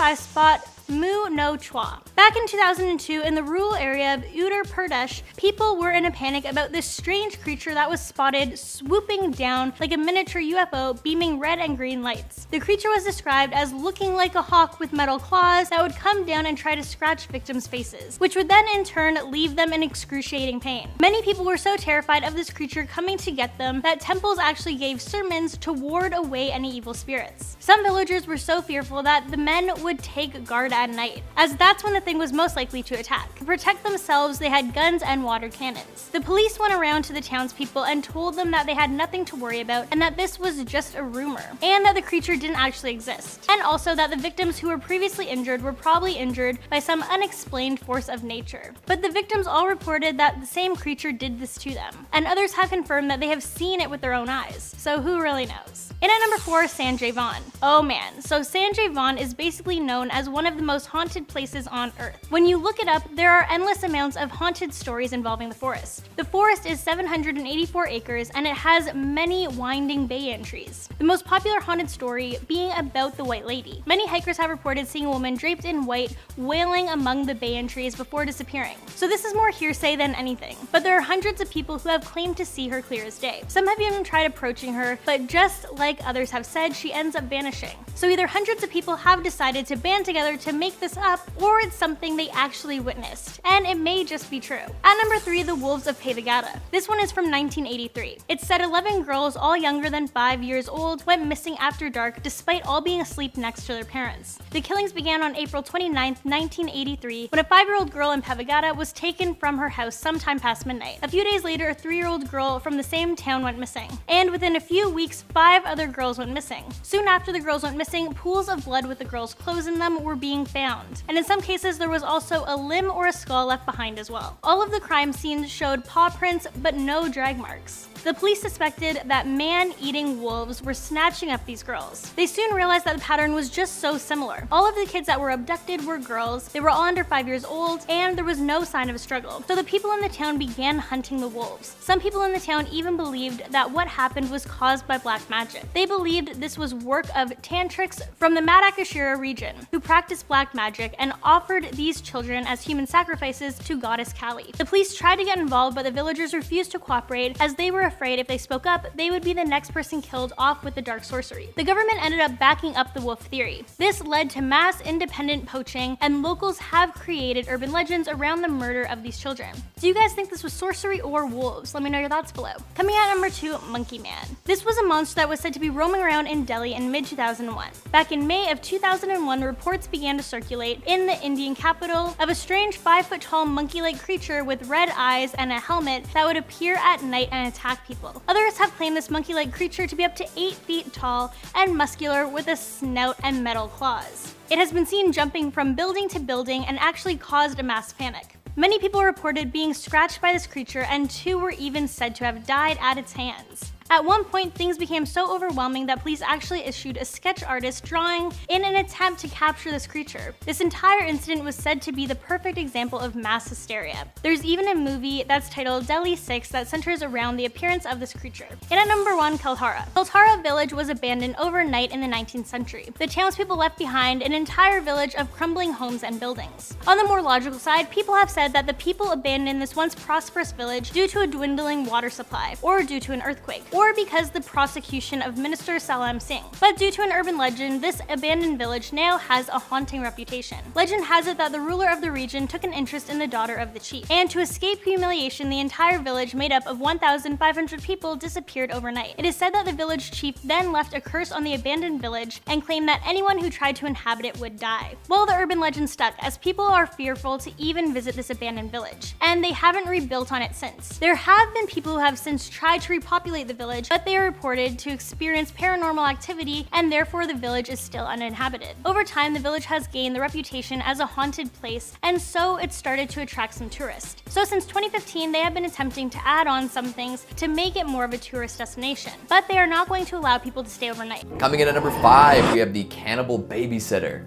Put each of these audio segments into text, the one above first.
5 spot Mu no Chua. Back in 2002, in the rural area of Uttar Pradesh, people were in a panic about this strange creature that was spotted swooping down like a miniature UFO, beaming red and green lights. The creature was described as looking like a hawk with metal claws that would come down and try to scratch victims' faces, which would then in turn leave them in excruciating pain. Many people were so terrified of this creature coming to get them that temples actually gave sermons to ward away any evil spirits. Some villagers were so fearful that the men would take guard at night, as that's when the thing was most likely to attack. To protect themselves, they had guns and water cannons. The police went around to the townspeople and told them that they had nothing to worry about and that this was just a rumor, and that the creature didn't actually exist, and also that the victims who were previously injured were probably injured by some unexplained force of nature. But the victims all reported that the same creature did this to them, and others have confirmed that they have seen it with their own eyes, so who really knows? In at number 4, Sanjay Vaughan. Oh man, so Sanjay Vaughan is basically known as one of the most haunted places on Earth. When you look it up, there are endless amounts of haunted stories involving the forest. The forest is 784 acres and it has many winding bay entries. The most popular haunted story being about the White Lady. Many hikers have reported seeing a woman draped in white wailing among the bay entries before disappearing. So this is more hearsay than anything, but there are hundreds of people who have claimed to see her clear as day. Some have even tried approaching her, but just like others have said, she ends up vanishing. So either hundreds of people have decided to band together to make this up, or it's something they actually witnessed, and it may just be true. At number 3, the Wolves of Pavagata. This one is from 1983. It said 11 girls, all younger than 5 years old, went missing after dark despite all being asleep next to their parents. The killings began on April 29, 1983, when a 5-year-old girl in Pavagata was taken from her house sometime past midnight. A few days later, a 3-year-old girl from the same town went missing, and within a few weeks, 5 other girls went missing. Soon after the girls went missing, pools of blood with the girls' clothes in them were being found, and in some cases there was also a limb or a skull left behind as well. All of the crime scenes showed paw prints, but no drag marks. The police suspected that man-eating wolves were snatching up these girls. They soon realized that the pattern was just so similar. All of the kids that were abducted were girls, they were all under 5 years old, and there was no sign of a struggle. So the people in the town began hunting the wolves. Some people in the town even believed that what happened was caused by black magic. They believed this was work of tantrics from the Madakashira region, who practiced black magic and offered these children as human sacrifices to goddess Kali. The police tried to get involved, but the villagers refused to cooperate as they were afraid if they spoke up, they would be the next person killed off with the dark sorcery. The government ended up backing up the wolf theory. This led to mass independent poaching, and locals have created urban legends around the murder of these children. Do you guys think this was sorcery or wolves? Let me know your thoughts below. Coming at number 2, Monkey Man. This was a monster that was said to be roaming around in Delhi in mid-2001. Back in May of 2001, reports began to circulate in the Indian capital of a strange 5-foot-tall monkey-like creature with red eyes and a helmet that would appear at night and attack people. Others have claimed this monkey-like creature to be up to 8 feet tall and muscular with a snout and metal claws. It has been seen jumping from building to building and actually caused a mass panic. Many people reported being scratched by this creature, and 2 were even said to have died at its hands. At one point, things became so overwhelming that police actually issued a sketch artist drawing in an attempt to capture this creature. This entire incident was said to be the perfect example of mass hysteria. There's even a movie that's titled Delhi 6 that centers around the appearance of this creature. And at number 1, Kaltara. Kaltara village was abandoned overnight in the 19th century. The townspeople left behind an entire village of crumbling homes and buildings. On the more logical side, people have said that the people abandoned this once prosperous village due to a dwindling water supply, or due to an earthquake, or because the prosecution of Minister Salam Singh. But due to an urban legend, this abandoned village now has a haunting reputation. Legend has it that the ruler of the region took an interest in the daughter of the chief, and to escape humiliation, the entire village made up of 1,500 people disappeared overnight. It is said that the village chief then left a curse on the abandoned village and claimed that anyone who tried to inhabit it would die. Well, the urban legend stuck, as people are fearful to even visit this abandoned village, and they haven't rebuilt on it since. There have been people who have since tried to repopulate the village, but they are reported to experience paranormal activity, and therefore the village is still uninhabited. Over time, the village has gained the reputation as a haunted place, and so it started to attract some tourists. So since 2015, they have been attempting to add on some things to make it more of a tourist destination, but they are not going to allow people to stay overnight. Coming in at number 5, we have the Cannibal Babysitter.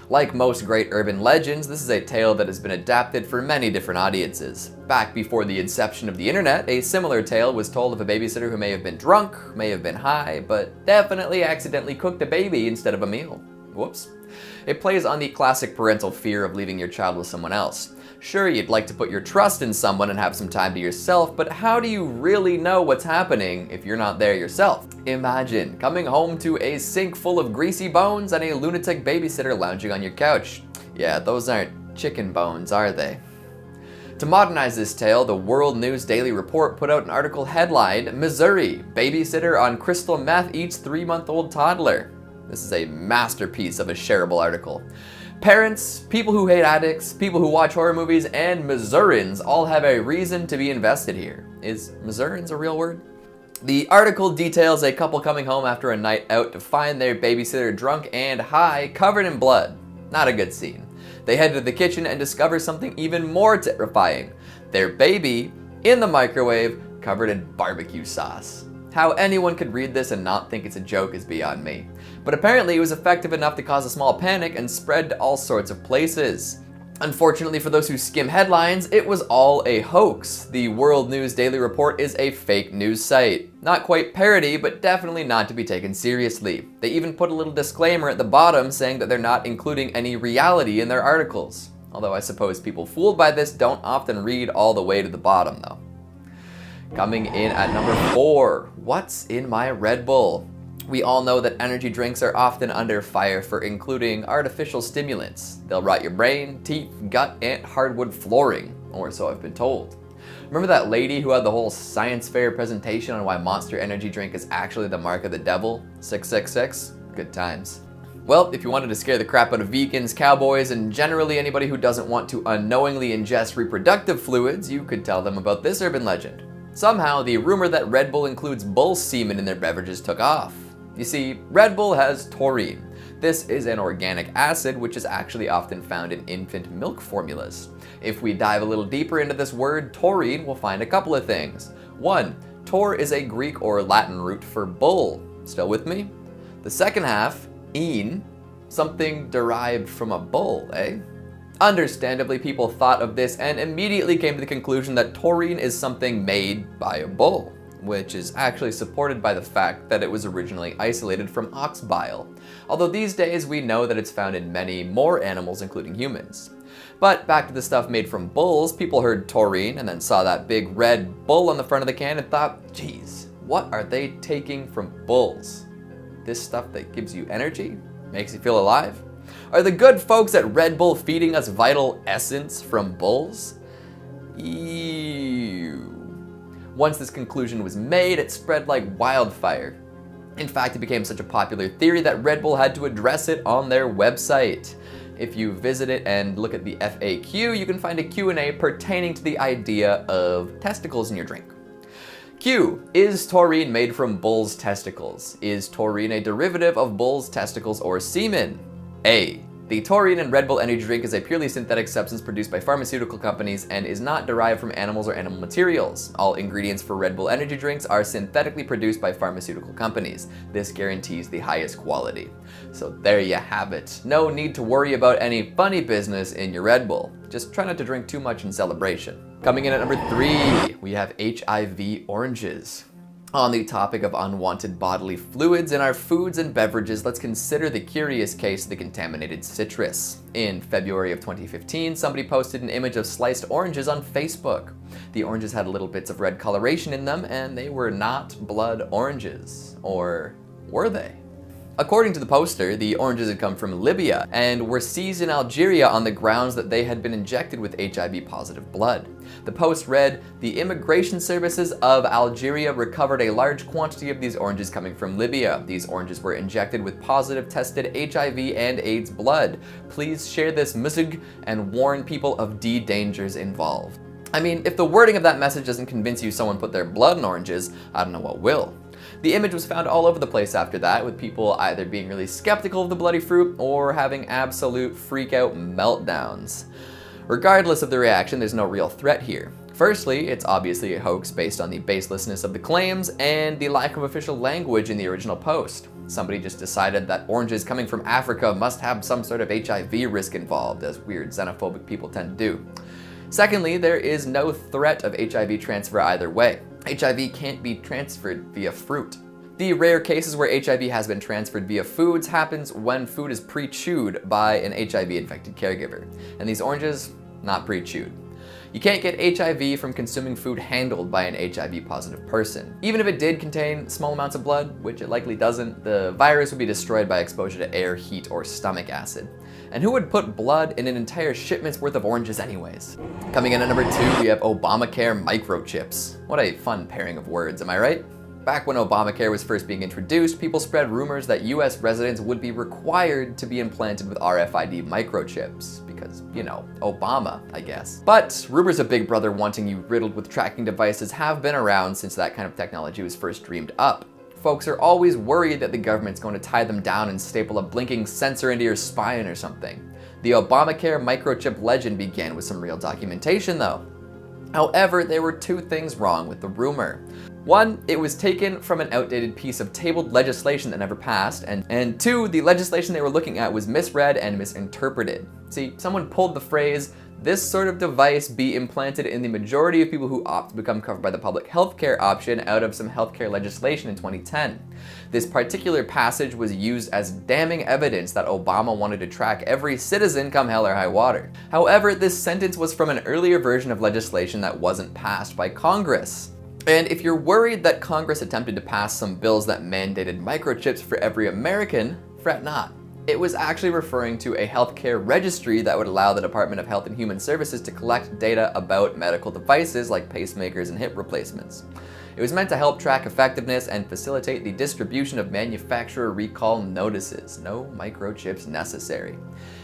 Like most great urban legends, this is a tale that has been adapted for many different audiences. Back before the inception of the internet, a similar tale was told of a babysitter who may have been drunk, may have been high, but definitely accidentally cooked a baby instead of a meal. Whoops. It plays on the classic parental fear of leaving your child with someone else. Sure, you'd like to put your trust in someone and have some time to yourself, but how do you really know what's happening if you're not there yourself? Imagine coming home to a sink full of greasy bones and a lunatic babysitter lounging on your couch. Yeah, those aren't chicken bones, are they? To modernize this tale, the World News Daily Report put out an article headlined, "Missouri, Babysitter on Crystal Meth Eats 3-month-old Toddler." This is a masterpiece of a shareable article. Parents, people who hate addicts, people who watch horror movies, and Missourians all have a reason to be invested here. Is Missourians a real word? The article details a couple coming home after a night out to find their babysitter drunk and high, covered in blood. Not a good scene. They head to the kitchen and discover something even more terrifying. Their baby in the microwave, covered in barbecue sauce. How anyone could read this and not think it's a joke is beyond me. But apparently it was effective enough to cause a small panic and spread to all sorts of places. Unfortunately for those who skim headlines, it was all a hoax. The World News Daily Report is a fake news site. Not quite parody, but definitely not to be taken seriously. They even put a little disclaimer at the bottom saying that they're not including any reality in their articles. Although I suppose people fooled by this don't often read all the way to the bottom though. Coming in at number 4, what's in my Red Bull? We all know that energy drinks are often under fire for including artificial stimulants. They'll rot your brain, teeth, gut, and hardwood flooring, or so I've been told. Remember that lady who had the whole science fair presentation on why Monster Energy drink is actually the mark of the devil? 666? Good times. Well, if you wanted to scare the crap out of vegans, cowboys, and generally anybody who doesn't want to unknowingly ingest reproductive fluids, you could tell them about this urban legend. Somehow, the rumor that Red Bull includes bull semen in their beverages took off. You see, Red Bull has taurine. This is an organic acid which is actually often found in infant milk formulas. If we dive a little deeper into this word, taurine, we'll find a couple of things. 1, tor is a Greek or Latin root for bull. Still with me? The second half, "ine," something derived from a bull, eh? Understandably, people thought of this and immediately came to the conclusion that taurine is something made by a bull, which is actually supported by the fact that it was originally isolated from ox bile, although these days we know that it's found in many more animals, including humans. But back to the stuff made from bulls, people heard taurine and then saw that big red bull on the front of the can and thought, geez, what are they taking from bulls? This stuff that gives you energy? Makes you feel alive? Are the good folks at Red Bull feeding us vital essence from bulls? Ew. Once this conclusion was made, it spread like wildfire. In fact, it became such a popular theory that Red Bull had to address it on their website. If you visit it and look at the FAQ, you can find a Q&A pertaining to the idea of testicles in your drink. Q. Is taurine made from bull's testicles? Is taurine a derivative of bull's testicles or semen? A. The taurine in Red Bull energy drink is a purely synthetic substance produced by pharmaceutical companies and is not derived from animals or animal materials. All ingredients for Red Bull energy drinks are synthetically produced by pharmaceutical companies. This guarantees the highest quality. So there you have it. No need to worry about any funny business in your Red Bull. Just try not to drink too much in celebration. Coming in at number 3, we have HIV oranges. On the topic of unwanted bodily fluids in our foods and beverages, let's consider the curious case of the contaminated citrus. In February of 2015, somebody posted an image of sliced oranges on Facebook. The oranges had little bits of red coloration in them, and they were not blood oranges. Or were they? According to the poster, the oranges had come from Libya and were seized in Algeria on the grounds that they had been injected with HIV-positive blood. The post read, "The immigration services of Algeria recovered a large quantity of these oranges coming from Libya. These oranges were injected with positive tested HIV and AIDS blood. Please share this message and warn people of the dangers involved." I mean, if the wording of that message doesn't convince you someone put their blood in oranges, I don't know what will. The image was found all over the place after that, with people either being really skeptical of the bloody fruit or having absolute freak-out meltdowns. Regardless of the reaction, there's no real threat here. Firstly, it's obviously a hoax based on the baselessness of the claims and the lack of official language in the original post. Somebody just decided that oranges coming from Africa must have some sort of HIV risk involved, as weird xenophobic people tend to do. Secondly, there is no threat of HIV transfer either way. HIV can't be transferred via fruit. The rare cases where HIV has been transferred via foods happens when food is pre-chewed by an HIV-infected caregiver. And these oranges, not pre-chewed. You can't get HIV from consuming food handled by an HIV-positive person. Even if it did contain small amounts of blood, which it likely doesn't, the virus would be destroyed by exposure to air, heat, or stomach acid. And who would put blood in an entire shipment's worth of oranges anyways? Coming in at number 2, we have Obamacare microchips. What a fun pairing of words, am I right? Back when Obamacare was first being introduced, people spread rumors that US residents would be required to be implanted with RFID microchips. Because, you know, Obama, I guess. But rumors of Big Brother wanting you riddled with tracking devices have been around since that kind of technology was first dreamed up. Folks are always worried that the government's going to tie them down and staple a blinking sensor into your spine or something. The Obamacare microchip legend began with some real documentation though. However, there were 2 things wrong with the rumor. 1, it was taken from an outdated piece of tabled legislation that never passed, and 2, the legislation they were looking at was misread and misinterpreted. See, someone pulled the phrase, "This sort of device be implanted in the majority of people who opt to become covered by the public healthcare option" out of some healthcare legislation in 2010. This particular passage was used as damning evidence that Obama wanted to track every citizen come hell or high water. However, this sentence was from an earlier version of legislation that wasn't passed by Congress. And if you're worried that Congress attempted to pass some bills that mandated microchips for every American, fret not. It was actually referring to a healthcare registry that would allow the Department of Health and Human Services to collect data about medical devices like pacemakers and hip replacements. It was meant to help track effectiveness and facilitate the distribution of manufacturer recall notices. No microchips necessary.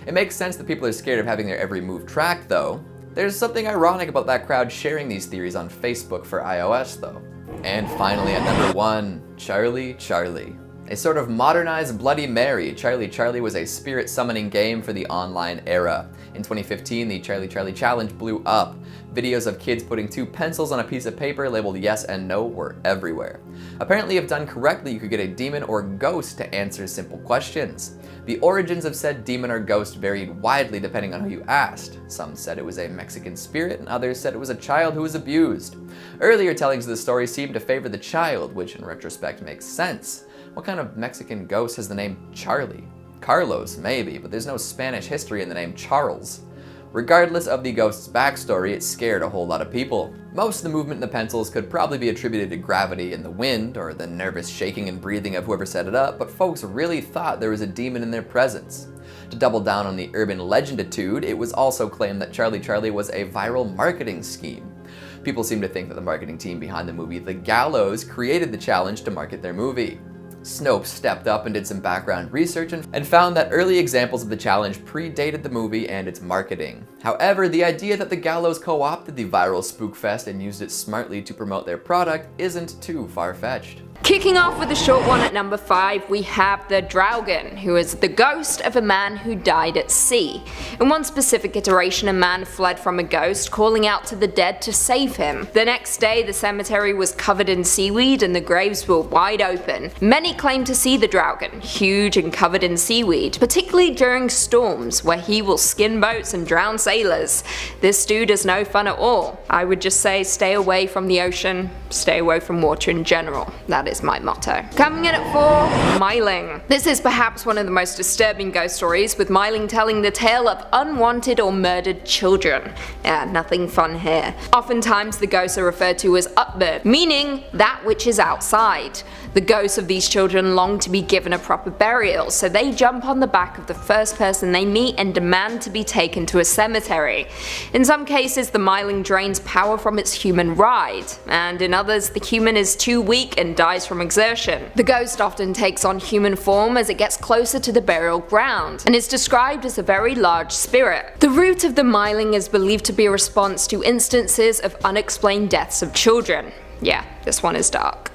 It makes sense that people are scared of having their every move tracked though. There's something ironic about that crowd sharing these theories on Facebook for iOS though. And finally at number 1, Charlie Charlie. A sort of modernized Bloody Mary, Charlie Charlie was a spirit summoning game for the online era. In 2015, the Charlie Charlie challenge blew up. Videos of kids putting 2 pencils on a piece of paper labeled yes and no were everywhere. Apparently, if done correctly, you could get a demon or ghost to answer simple questions. The origins of said demon or ghost varied widely depending on who you asked. Some said it was a Mexican spirit, and others said it was a child who was abused. Earlier tellings of the story seemed to favor the child, which in retrospect makes sense. What kind of Mexican ghost has the name Charlie? Carlos, maybe, but there's no Spanish history in the name Charles. Regardless of the ghost's backstory, it scared a whole lot of people. Most of the movement in the pencils could probably be attributed to gravity in the wind, or the nervous shaking and breathing of whoever set it up, but folks really thought there was a demon in their presence. To double down on the urban legenditude, it was also claimed that Charlie Charlie was a viral marketing scheme. People seem to think that the marketing team behind the movie The Gallows created the challenge to market their movie. Snopes stepped up and did some background research and found that early examples of the challenge predated the movie and its marketing. However, the idea that the Gallows co-opted the viral spookfest and used it smartly to promote their product isn't too far-fetched. Kicking off with a short one at number 5, we have the Draugen, who is the ghost of a man who died at sea. In one specific iteration, a man fled from a ghost, calling out to the dead to save him. The next day, the cemetery was covered in seaweed and the graves were wide open. Many claim to see the Draugen, huge and covered in seaweed, particularly during storms, where he will skin boats and drown sailors. This dude is no fun at all. I would just say stay away from the ocean, stay away from water in general. That is my motto. Coming in at 4, Myling. This is perhaps one of the most disturbing ghost stories, with Myling telling the tale of unwanted or murdered children. Yeah, nothing fun here. Oftentimes the ghosts are referred to as upbird, meaning that which is outside. The ghosts of these children long to be given a proper burial, so they jump on the back of the first person they meet and demand to be taken to a cemetery. In some cases, the Myling drains power from its human ride, and in others, the human is too weak and dies from exertion. The ghost often takes on human form as it gets closer to the burial ground, and is described as a very large spirit. The root of the Myling is believed to be a response to instances of unexplained deaths of children. Yeah, this one is dark.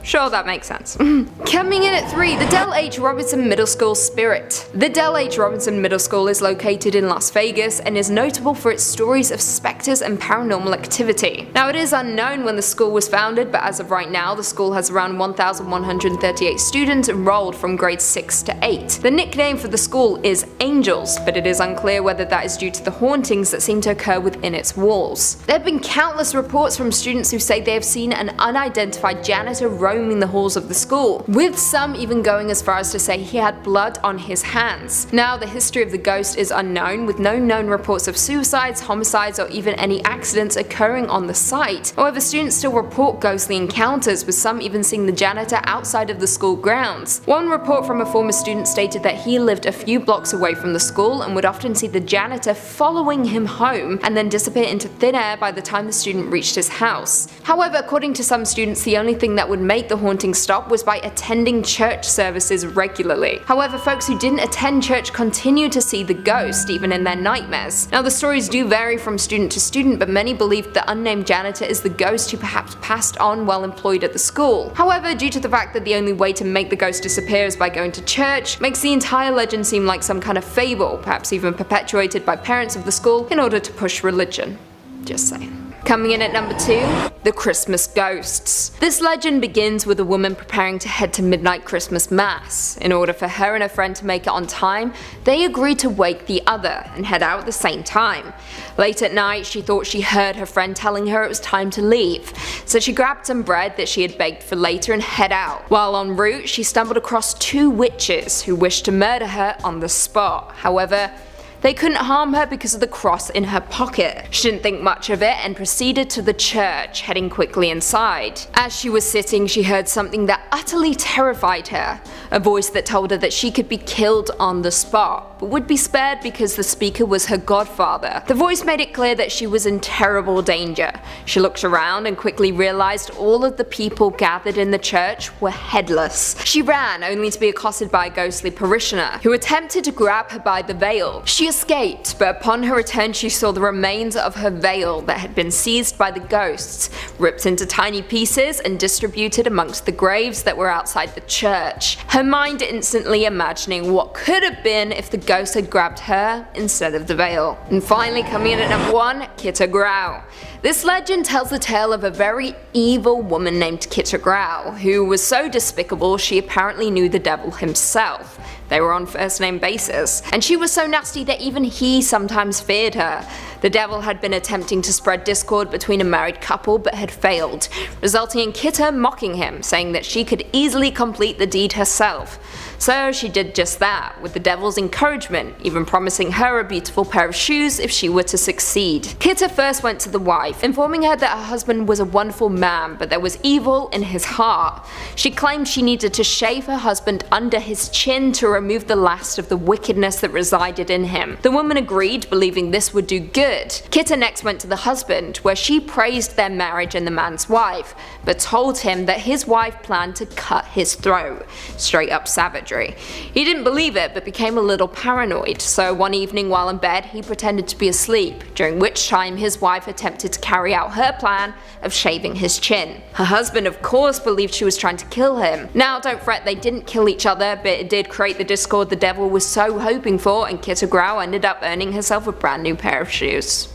Sure, that makes sense. Coming in at 3, the Del H. Robinson Middle School Spirit. The Del H. Robinson Middle School is located in Las Vegas and is notable for its stories of specters and paranormal activity. Now, it is unknown when the school was founded, but as of right now, the school has around 1,138 students enrolled from grades 6 to 8. The nickname for the school is Angels, but it is unclear whether that is due to the hauntings that seem to occur within its walls. There have been countless reports from students who say they have seen an unidentified janitor roaming roaming the halls of the school, with some even going as far as to say he had blood on his hands. Now, the history of the ghost is unknown, with no known reports of suicides, homicides, or even any accidents occurring on the site. However, students still report ghostly encounters, with some even seeing the janitor outside of the school grounds. One report from a former student stated that he lived a few blocks away from the school and would often see the janitor following him home and then disappear into thin air by the time the student reached his house. However, according to some students, the only thing that would make the haunting stop was by attending church services regularly. However, folks who didn't attend church continued to see the ghost even in their nightmares. Now, the stories do vary from student to student, but many believe the unnamed janitor is the ghost who perhaps passed on while employed at the school. However, due to the fact that the only way to make the ghost disappear is by going to church, makes the entire legend seem like some kind of fable, perhaps even perpetuated by parents of the school in order to push religion. Just saying. Coming in at number 2, the Christmas Ghosts. This legend begins with a woman preparing to head to midnight Christmas mass. In order for her and her friend to make it on time, they agreed to wake the other and head out at the same time. Late at night, she thought she heard her friend telling her it was time to leave, so she grabbed some bread that she had baked for later and head out. While en route, she stumbled across 2 witches who wished to murder her on the spot. However, they couldn't harm her because of the cross in her pocket. She didn't think much of it and proceeded to the church, heading quickly inside. As she was sitting, she heard something that utterly terrified her. A voice that told her that she could be killed on the spot, but would be spared because the speaker was her godfather. The voice made it clear that she was in terrible danger. She looked around and quickly realized all of the people gathered in the church were headless. She ran, only to be accosted by a ghostly parishioner, who attempted to grab her by the veil. She escaped, but upon her return she saw the remains of her veil that had been seized by the ghosts, ripped into tiny pieces and distributed amongst the graves that were outside the church. Her mind instantly imagining what could have been if the ghost had grabbed her instead of the veil. And finally, coming in at number 1, Kitagurau. This legend tells the tale of a very evil woman named Kitagurau, who was so despicable she apparently knew the devil himself. They were on first name basis, and she was so nasty that even he sometimes feared her. The devil had been attempting to spread discord between a married couple but had failed, resulting in Kita mocking him, saying that she could easily complete the deed herself. So she did just that, with the devil's encouragement, even promising her a beautiful pair of shoes if she were to succeed. Kita first went to the wife, informing her that her husband was a wonderful man, but there was evil in his heart. She claimed she needed to shave her husband under his chin to remove the last of the wickedness that resided in him. The woman agreed, believing this would do good. Kita next went to the husband, where she praised their marriage and the man's wife, but told him that his wife planned to cut his throat. Straight up savagery. He didn't believe it, but became a little paranoid, so one evening while in bed he pretended to be asleep, during which time his wife attempted to carry out her plan of shaving his chin. Her husband of course believed she was trying to kill him. Now don't fret, they didn't kill each other, but it did create the discord the devil was so hoping for, and Kitagurau ended up earning herself a brand new pair of shoes.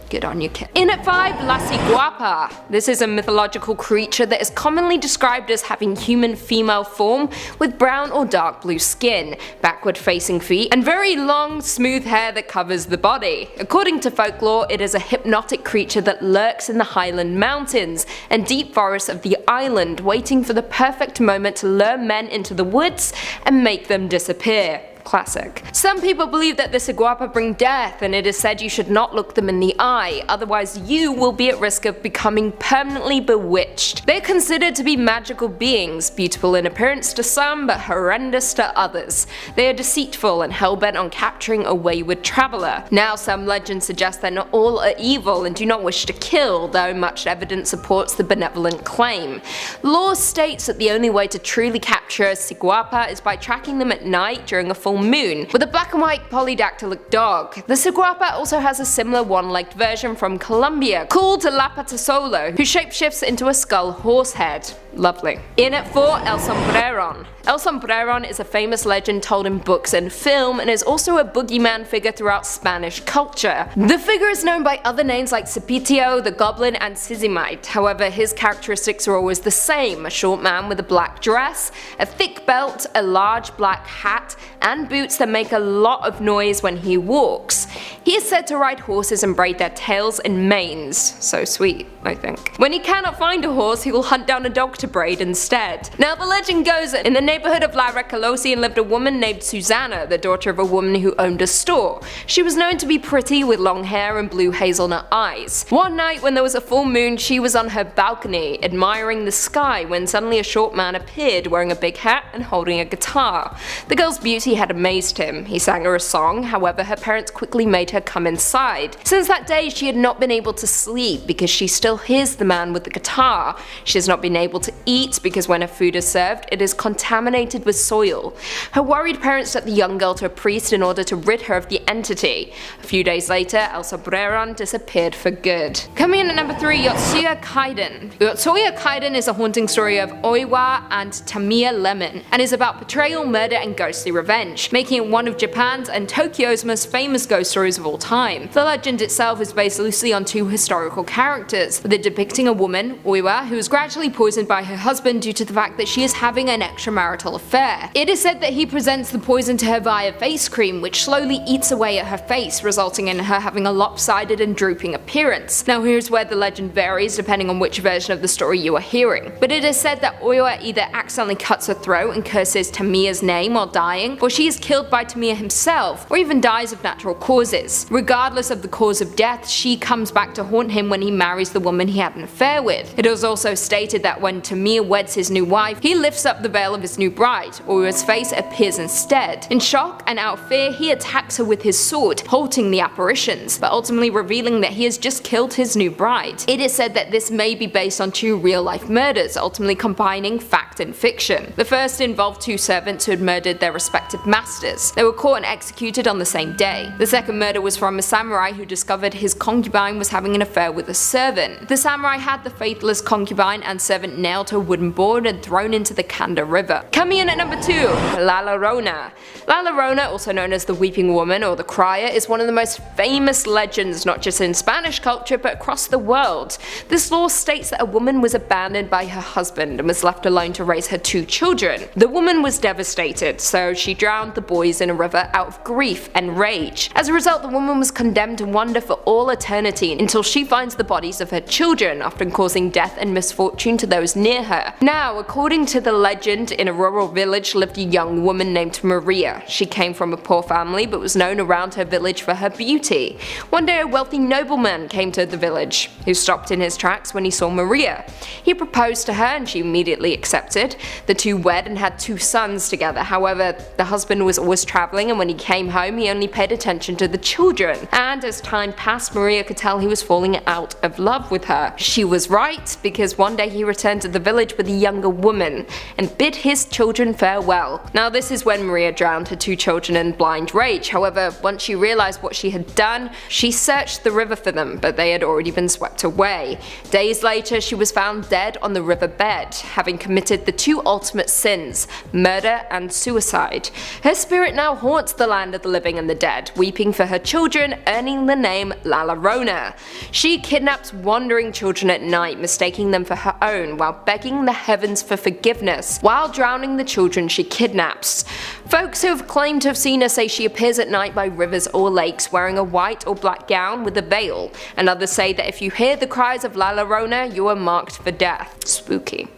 Good on you, kid. In at 5, La Sigua. This is a mythological creature that is commonly described as having human female form with brown or dark blue skin, backward facing feet, and very long, smooth hair that covers the body. According to folklore, it is a hypnotic creature that lurks in the highland mountains and deep forests of the island, waiting for the perfect moment to lure men into the woods and make them disappear. Classic. Some people believe that the Sigua bring death, and it is said you should not look them in the eye, otherwise you will be at risk of becoming permanently bewitched. They are considered to be magical beings, beautiful in appearance to some but horrendous to others. They are deceitful and hell-bent on capturing a wayward traveller. Now some legends suggest that not all are evil and do not wish to kill, though much evidence supports the benevolent claim. Lore states that the only way to truly capture a Sigua is by tracking them at night during a full moon, with a black and white polydactylic dog. The Sigua also has a similar one-legged version from Colombia called La Patasolo, who shapeshifts into a skull horse head. Lovely. In at 4, El Sombreron. El Sombreron is a famous legend told in books and film, and is also a boogeyman figure throughout Spanish culture. The figure is known by other names like Cipitio, the Goblin, and Sizimite. However, his characteristics are always the same: a short man with a black dress, a thick belt, a large black hat, and boots that make a lot of noise when he walks. He is said to ride horses and braid their tails and manes. So sweet, I think. When he cannot find a horse, he will hunt down a dog to braid instead. Now the legend goes that in the neighborhood of La Recolosi lived a woman named Susanna, the daughter of a woman who owned a store. She was known to be pretty with long hair and blue hazelnut eyes. One night when there was a full moon, she was on her balcony admiring the sky when suddenly a short man appeared wearing a big hat and holding a guitar. The girl's beauty had amazed him. He sang her a song, however her parents quickly made her come inside. Since that day she had not been able to sleep because she still hears the man with the guitar. She has not been able to eat because when her food is served it is contaminated with soil. Her worried parents took the young girl to a priest in order to rid her of the entity. A few days later, Elsa Bron disappeared for good. Coming in at number 3, Yua Kaiden. Yua Kaiden is a haunting story of Oiwa and Tamiya Lemon, and is about betrayal, murder, and ghostly revenge, making it one of Japan's and Tokyo's most famous ghost stories of all time. The legend itself is based loosely on 2 historical characters, with it depicting a woman, Oiwa, who is gradually poisoned by her husband due to the fact that she is having an extramarital affair. It is said that he presents the poison to her via face cream, which slowly eats away at her face, resulting in her having a lopsided and drooping appearance. Now here's where the legend varies depending on which version of the story you are hearing, but it is said that Oiwa either accidentally cuts her throat and curses Tamiya's name while dying, or she is killed by Tamiya himself, or even dies of natural causes. Regardless of the cause of death, she comes back to haunt him when he marries the woman he had an affair with. It is also stated that when Tamiya weds his new wife, he lifts up the veil of his new bride, Oiwa's face appears instead. In shock and out of fear, he attacks her with his sword, halting the apparitions, but ultimately revealing that he has just killed his new bride. It is said that this may be based on 2 real-life murders, ultimately combining fact and fiction. The first involved 2 servants who had murdered their respective masters. They were caught and executed on the same day. The second murder was from a samurai who discovered his concubine was having an affair with a servant. The samurai had the faithless concubine and servant nailed to a wooden board and thrown into the Kanda River. Coming in at number 2, La Larona. La Larona, also known as the Weeping Woman or the Crier, is one of the most famous legends not just in Spanish culture but across the world. This lore states that a woman was abandoned by her husband and was left alone to raise her 2 children. The woman was devastated, so she drowned the boys in a river out of grief and rage. As a result, the woman was condemned to wander for all eternity until she finds the bodies of her children, often causing death and misfortune to those near her. Now, according to the legend, in a rural village lived a young woman named Maria. She came from a poor family but was known around her village for her beauty. One day a wealthy nobleman came to the village, who stopped in his tracks when he saw Maria. He proposed to her and she immediately accepted. The 2 wed and had 2 sons together. However, the husband was always travelling, and when he came home he only paid attention to the children. And as time passed, Maria could tell he was falling out of love with her. She was right, because one day he returned to the village with a younger woman and bid his children farewell. Now this is when Maria drowned her 2 children in blind rage. However, once she realised what she had done, she searched the river for them, but they had already been swept away. Days later she was found dead on the riverbed, having committed the 2 ultimate sins, murder and suicide. Her spirit now haunts the land of the living and the dead, weeping for her children, earning the name La Larona. She kidnaps wandering children at night, mistaking them for her own, while begging the heavens for forgiveness, while drowning the children she kidnaps. Folks who have claimed to have seen her say she appears at night by rivers or lakes wearing a white or black gown with a veil, and others say that if you hear the cries of La Larona, you are marked for death. Spooky.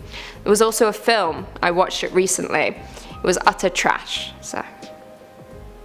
There was also a film, I watched it recently. It was utter trash, so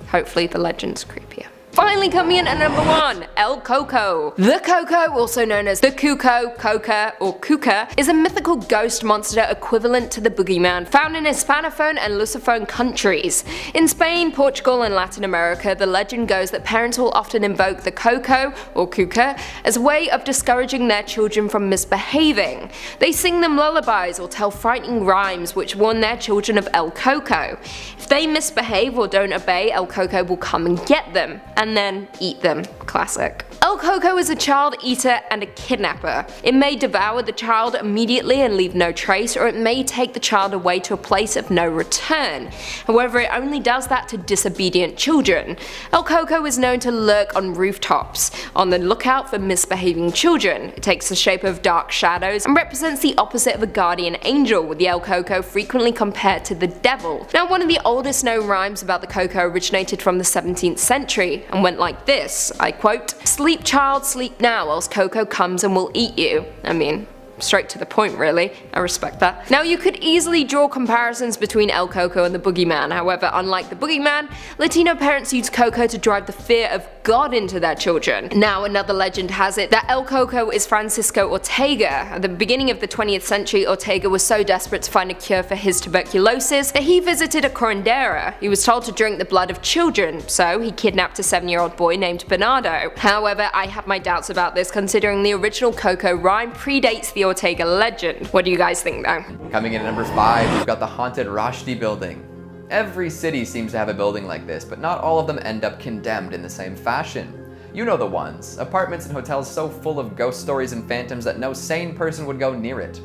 hopefully the legend's creepier. Finally coming in at number 1, El Coco. The Coco, also known as the Cuco, Coca, or Cuca, is a mythical ghost monster equivalent to the Boogeyman, found in Hispanophone and Lusophone countries. In Spain, Portugal, and Latin America, the legend goes that parents will often invoke the Coco, or Cuca, as a way of discouraging their children from misbehaving. They sing them lullabies or tell frightening rhymes which warn their children of El Coco. If they misbehave or don't obey, El Coco will come and get them, and then eat them. Classic. El Coco is a child eater and a kidnapper. It may devour the child immediately and leave no trace, or it may take the child away to a place of no return. However, it only does that to disobedient children. El Coco is known to lurk on rooftops, on the lookout for misbehaving children. It takes the shape of dark shadows and represents the opposite of a guardian angel, with the El Coco frequently compared to the devil. Now, one of the oldest known rhymes about the Coco originated from the 17th century and went like this, I quote, "Sleep child, sleep now, else Coco comes and will eat you." I mean, straight to the point really, I respect that. Now, you could easily draw comparisons between El Coco and the Boogeyman. However, unlike the Boogeyman, Latino parents use Coco to drive the fear of God into their children. Now, another legend has it that El Coco is Francisco Ortega. At the beginning of the 20th century, Ortega was so desperate to find a cure for his tuberculosis that he visited a curandera. He was told to drink the blood of children, so he kidnapped a 7-year-old boy named Bernardo. However, I have my doubts about this, considering the original Coco rhyme predates the Ortega legend. What do you guys think though? Coming in at number 5, we've got the haunted Rashy building. Every city seems to have a building like this, but not all of them end up condemned in the same fashion. You know the ones. Apartments and hotels so full of ghost stories and phantoms that no sane person would go near it.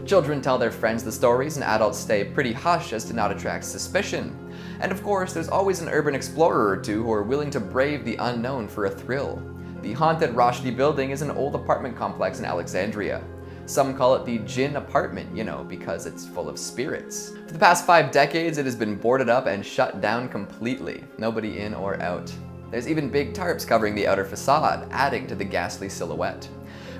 Children tell their friends the stories, and adults stay pretty hush as to not attract suspicion. And of course, there's always an urban explorer or two who are willing to brave the unknown for a thrill. The haunted Rashy building is an old apartment complex in Alexandria. Some call it the Jinn apartment, you know, because it's full of spirits. For the past 5 decades, it has been boarded up and shut down completely. Nobody in or out. There's even big tarps covering the outer facade, adding to the ghastly silhouette.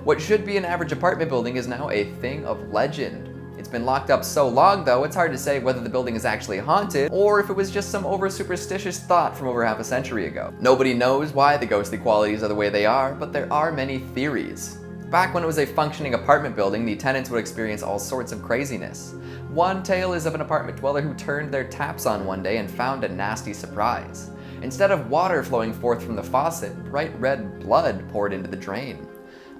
What should be an average apartment building is now a thing of legend. It's been locked up so long though, it's hard to say whether the building is actually haunted or if it was just some over-superstitious thought from over half a century ago. Nobody knows why the ghostly qualities are the way they are, but there are many theories. Back when it was a functioning apartment building, the tenants would experience all sorts of craziness. One tale is of an apartment dweller who turned their taps on one day and found a nasty surprise. Instead of water flowing forth from the faucet, bright red blood poured into the drain.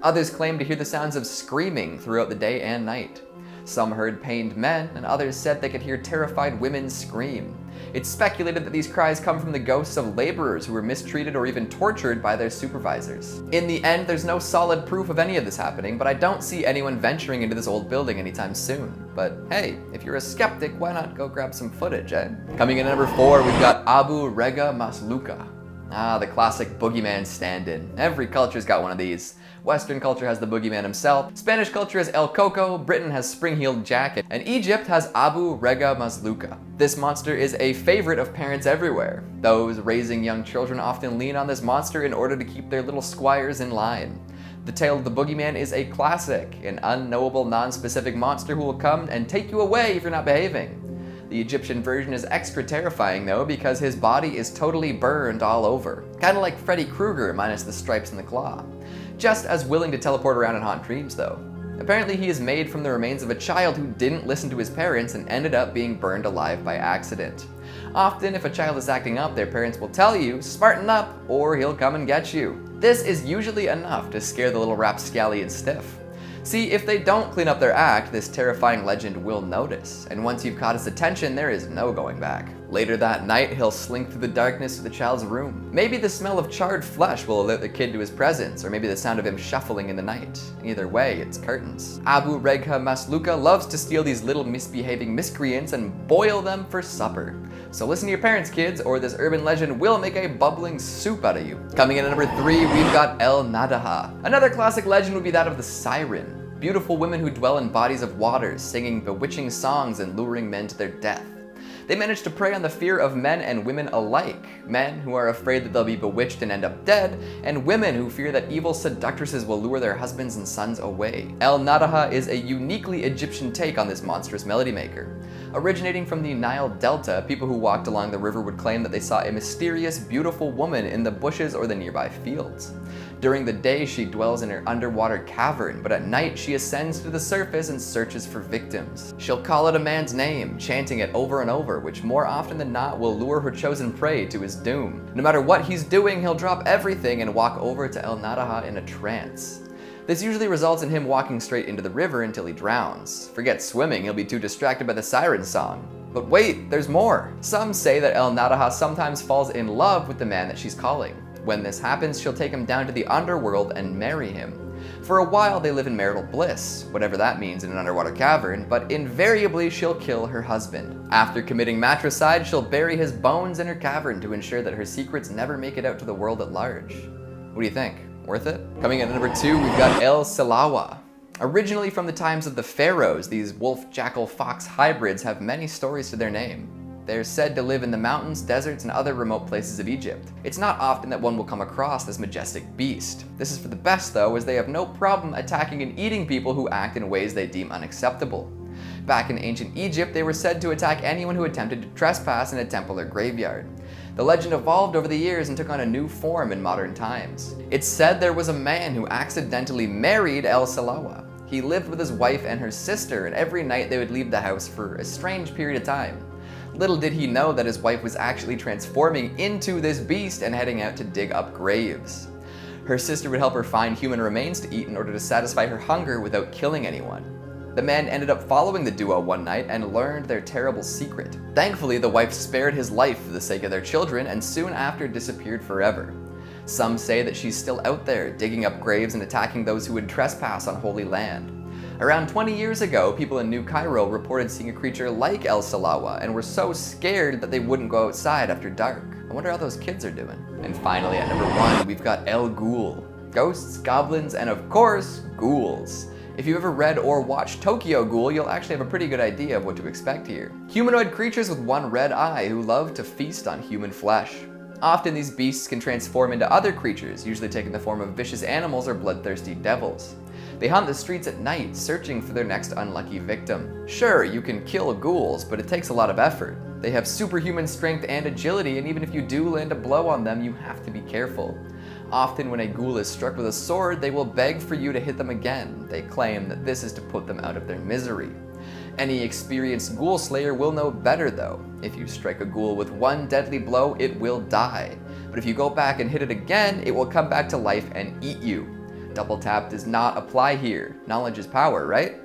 Others claimed to hear the sounds of screaming throughout the day and night. Some heard pained men, and others said they could hear terrified women scream. It's speculated that these cries come from the ghosts of laborers who were mistreated or even tortured by their supervisors. In the end, there's no solid proof of any of this happening, but I don't see anyone venturing into this old building anytime soon. But hey, if you're a skeptic, why not go grab some footage, eh? Coming in at number 4, we've got Abu Rega Masluka. Ah, the classic boogeyman stand-in. Every culture's got one of these. Western culture has the boogeyman himself, Spanish culture has El Coco, Britain has Spring-Heeled Jack, and Egypt has Abu Rega Masluka. This monster is a favorite of parents everywhere. Those raising young children often lean on this monster in order to keep their little squires in line. The tale of the boogeyman is a classic, an unknowable, non-specific monster who will come and take you away if you're not behaving. The Egyptian version is extra terrifying though, because his body is totally burned all over. Kinda like Freddy Krueger minus the stripes and the claw. Just as willing to teleport around and haunt dreams though. Apparently he is made from the remains of a child who didn't listen to his parents and ended up being burned alive by accident. Often if a child is acting up, their parents will tell you, smarten up, or he'll come and get you. This is usually enough to scare the little rapscallion stiff. See, if they don't clean up their act, this terrifying legend will notice, and once you've caught his attention, there is no going back. Later that night, he'll slink through the darkness to the child's room. Maybe the smell of charred flesh will alert the kid to his presence, or maybe the sound of him shuffling in the night. Either way, it's curtains. Abu Regha Masluka loves to steal these little misbehaving miscreants and boil them for supper. So listen to your parents, kids, or this urban legend will make a bubbling soup out of you. Coming in at number 3, we've got El Nadaa. Another classic legend would be that of the siren. Beautiful women who dwell in bodies of water, singing bewitching songs and luring men to their death. They manage to prey on the fear of men and women alike. Men who are afraid that they'll be bewitched and end up dead, and women who fear that evil seductresses will lure their husbands and sons away. El Nadaa is a uniquely Egyptian take on this monstrous melody maker. Originating from the Nile Delta, people who walked along the river would claim that they saw a mysterious, beautiful woman in the bushes or the nearby fields. During the day, she dwells in her underwater cavern, but at night she ascends to the surface and searches for victims. She'll call out a man's name, chanting it over and over, which more often than not will lure her chosen prey to his doom. No matter what he's doing, he'll drop everything and walk over to El Nadaa in a trance. This usually results in him walking straight into the river until he drowns. Forget swimming, he'll be too distracted by the siren song. But wait, there's more! Some say that El Nadaa sometimes falls in love with the man that she's calling. When this happens, she'll take him down to the underworld and marry him. For a while, they live in marital bliss, whatever that means in an underwater cavern, but invariably she'll kill her husband. After committing matricide, she'll bury his bones in her cavern to ensure that her secrets never make it out to the world at large. What do you think? Worth it? Coming in at number 2, we've got El Salawa. Originally from the times of the pharaohs, these wolf-jackal-fox hybrids have many stories to their name. They're said to live in the mountains, deserts, and other remote places of Egypt. It's not often that one will come across this majestic beast. This is for the best though, as they have no problem attacking and eating people who act in ways they deem unacceptable. Back in ancient Egypt, they were said to attack anyone who attempted to trespass in a temple or graveyard. The legend evolved over the years and took on a new form in modern times. It's said there was a man who accidentally married El Salawa. He lived with his wife and her sister, and every night they would leave the house for a strange period of time. Little did he know that his wife was actually transforming into this beast and heading out to dig up graves. Her sister would help her find human remains to eat in order to satisfy her hunger without killing anyone. The man ended up following the duo one night and learned their terrible secret. Thankfully, the wife spared his life for the sake of their children and soon after disappeared forever. Some say that she's still out there, digging up graves and attacking those who would trespass on holy land. Around 20 years ago, people in New Cairo reported seeing a creature like El Salawa and were so scared that they wouldn't go outside after dark. I wonder how those kids are doing. And finally, at number 1, we've got El Ghoul. Ghosts, goblins, and of course, ghouls. If you've ever read or watched Tokyo Ghoul, you'll actually have a pretty good idea of what to expect here. Humanoid creatures with one red eye who love to feast on human flesh. Often these beasts can transform into other creatures, usually taking the form of vicious animals or bloodthirsty devils. They hunt the streets at night, searching for their next unlucky victim. Sure, you can kill ghouls, but it takes a lot of effort. They have superhuman strength and agility, and even if you do land a blow on them, you have to be careful. Often when a ghoul is struck with a sword, they will beg for you to hit them again. They claim that this is to put them out of their misery. Any experienced ghoul slayer will know better though. If you strike a ghoul with one deadly blow, it will die. But if you go back and hit it again, it will come back to life and eat you. Double tap does not apply here. Knowledge is power, right?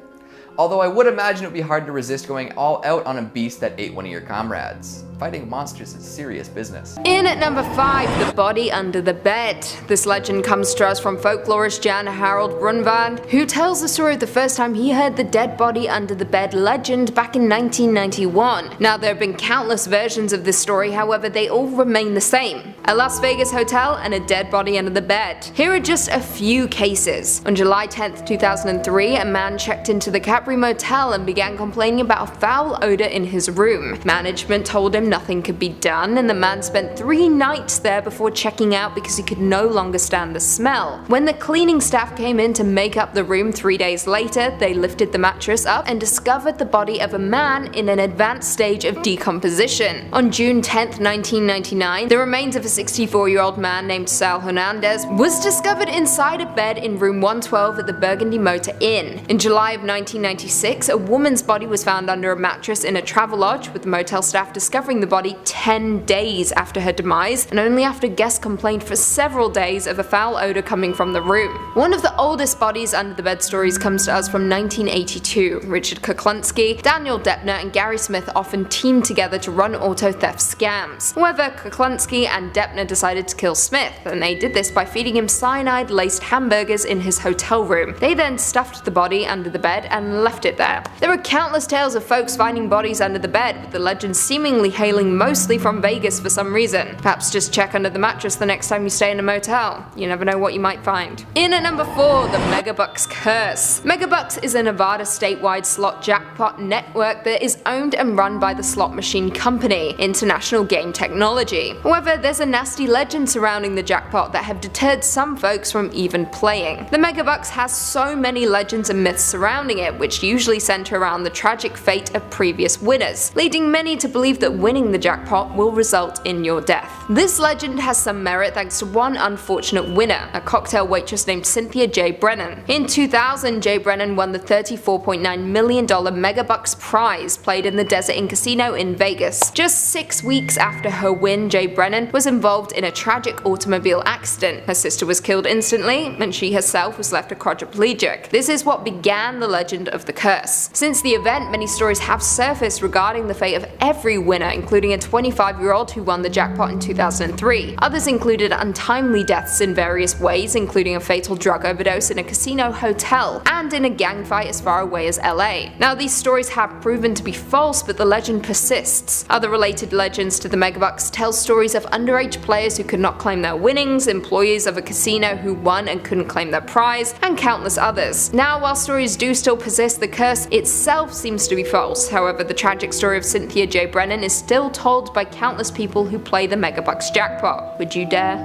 Although I would imagine it would be hard to resist going all out on a beast that ate one of your comrades. Fighting monsters is serious business. In at number 5, the body under the bed. This legend comes to us from folklorist Jan Harold Brunvand, who tells the story of the first time he heard the dead body under the bed legend back in 1991. Now there have been countless versions of this story, however they all remain the same. A Las Vegas hotel and a dead body under the bed. Here are just a few cases. On July 10th, 2003, a man checked into the Capri Motel and began complaining about a foul odor in his room. Management told him nothing could be done, and the man spent 3 nights there before checking out because he could no longer stand the smell. When the cleaning staff came in to make up the room 3 days later, they lifted the mattress up and discovered the body of a man in an advanced stage of decomposition. On June 10th, 1999, the remains of a 64-year-old man named Sal Hernandez was discovered inside a bed in room 112 at the Burgundy Motor Inn. In July of 1996, a woman's body was found under a mattress in a Travelodge, with the motel staff discovering the body 10 days after her demise, and only after guests complained for several days of a foul odor coming from the room. One of the oldest bodies under the bed stories comes to us from 1982. Richard Kuklinski, Daniel Deppner, and Gary Smith often teamed together to run auto theft scams. However, Kuklinski and Deppner decided to kill Smith, and they did this by feeding him cyanide-laced hamburgers in his hotel room. They then stuffed the body under the bed and left it there. There are countless tales of folks finding bodies under the bed, with the legend seemingly hailing mostly from Vegas for some reason. Perhaps just check under the mattress the next time you stay in a motel. You never know what you might find. In at number 4, the Megabucks Curse. Megabucks is a Nevada statewide slot jackpot network that is owned and run by the slot machine company, International Game Technology. However, there's a nasty legend surrounding the jackpot that have deterred some folks from even playing. The Megabucks has so many legends and myths surrounding it, which usually center around the tragic fate of previous winners, leading many to believe that winning the jackpot will result in your death. This legend has some merit thanks to one unfortunate winner, a cocktail waitress named Cynthia J. Brennan. In 2000, J. Brennan won the $34.9 million Megabucks prize played in the Desert Inn Casino in Vegas. Just 6 weeks after her win, J. Brennan was involved in a tragic automobile accident. Her sister was killed instantly, and she herself was left a quadriplegic. This is what began the legend of the curse. Since the event, many stories have surfaced regarding the fate of every winner, including a 25-year-old who won the jackpot in 2003. Others included untimely deaths in various ways, including a fatal drug overdose in a casino hotel and in a gang fight as far away as LA. Now, these stories have proven to be false, but the legend persists. Other related legends to the megabucks tell stories of underage players who could not claim their winnings, employees of a casino who won and couldn't claim their prize, and countless others. Now, while stories do still persist, the curse itself seems to be false. However, the tragic story of Cynthia J. Brennan is still told by countless people who play the megabucks jackpot. Would you dare?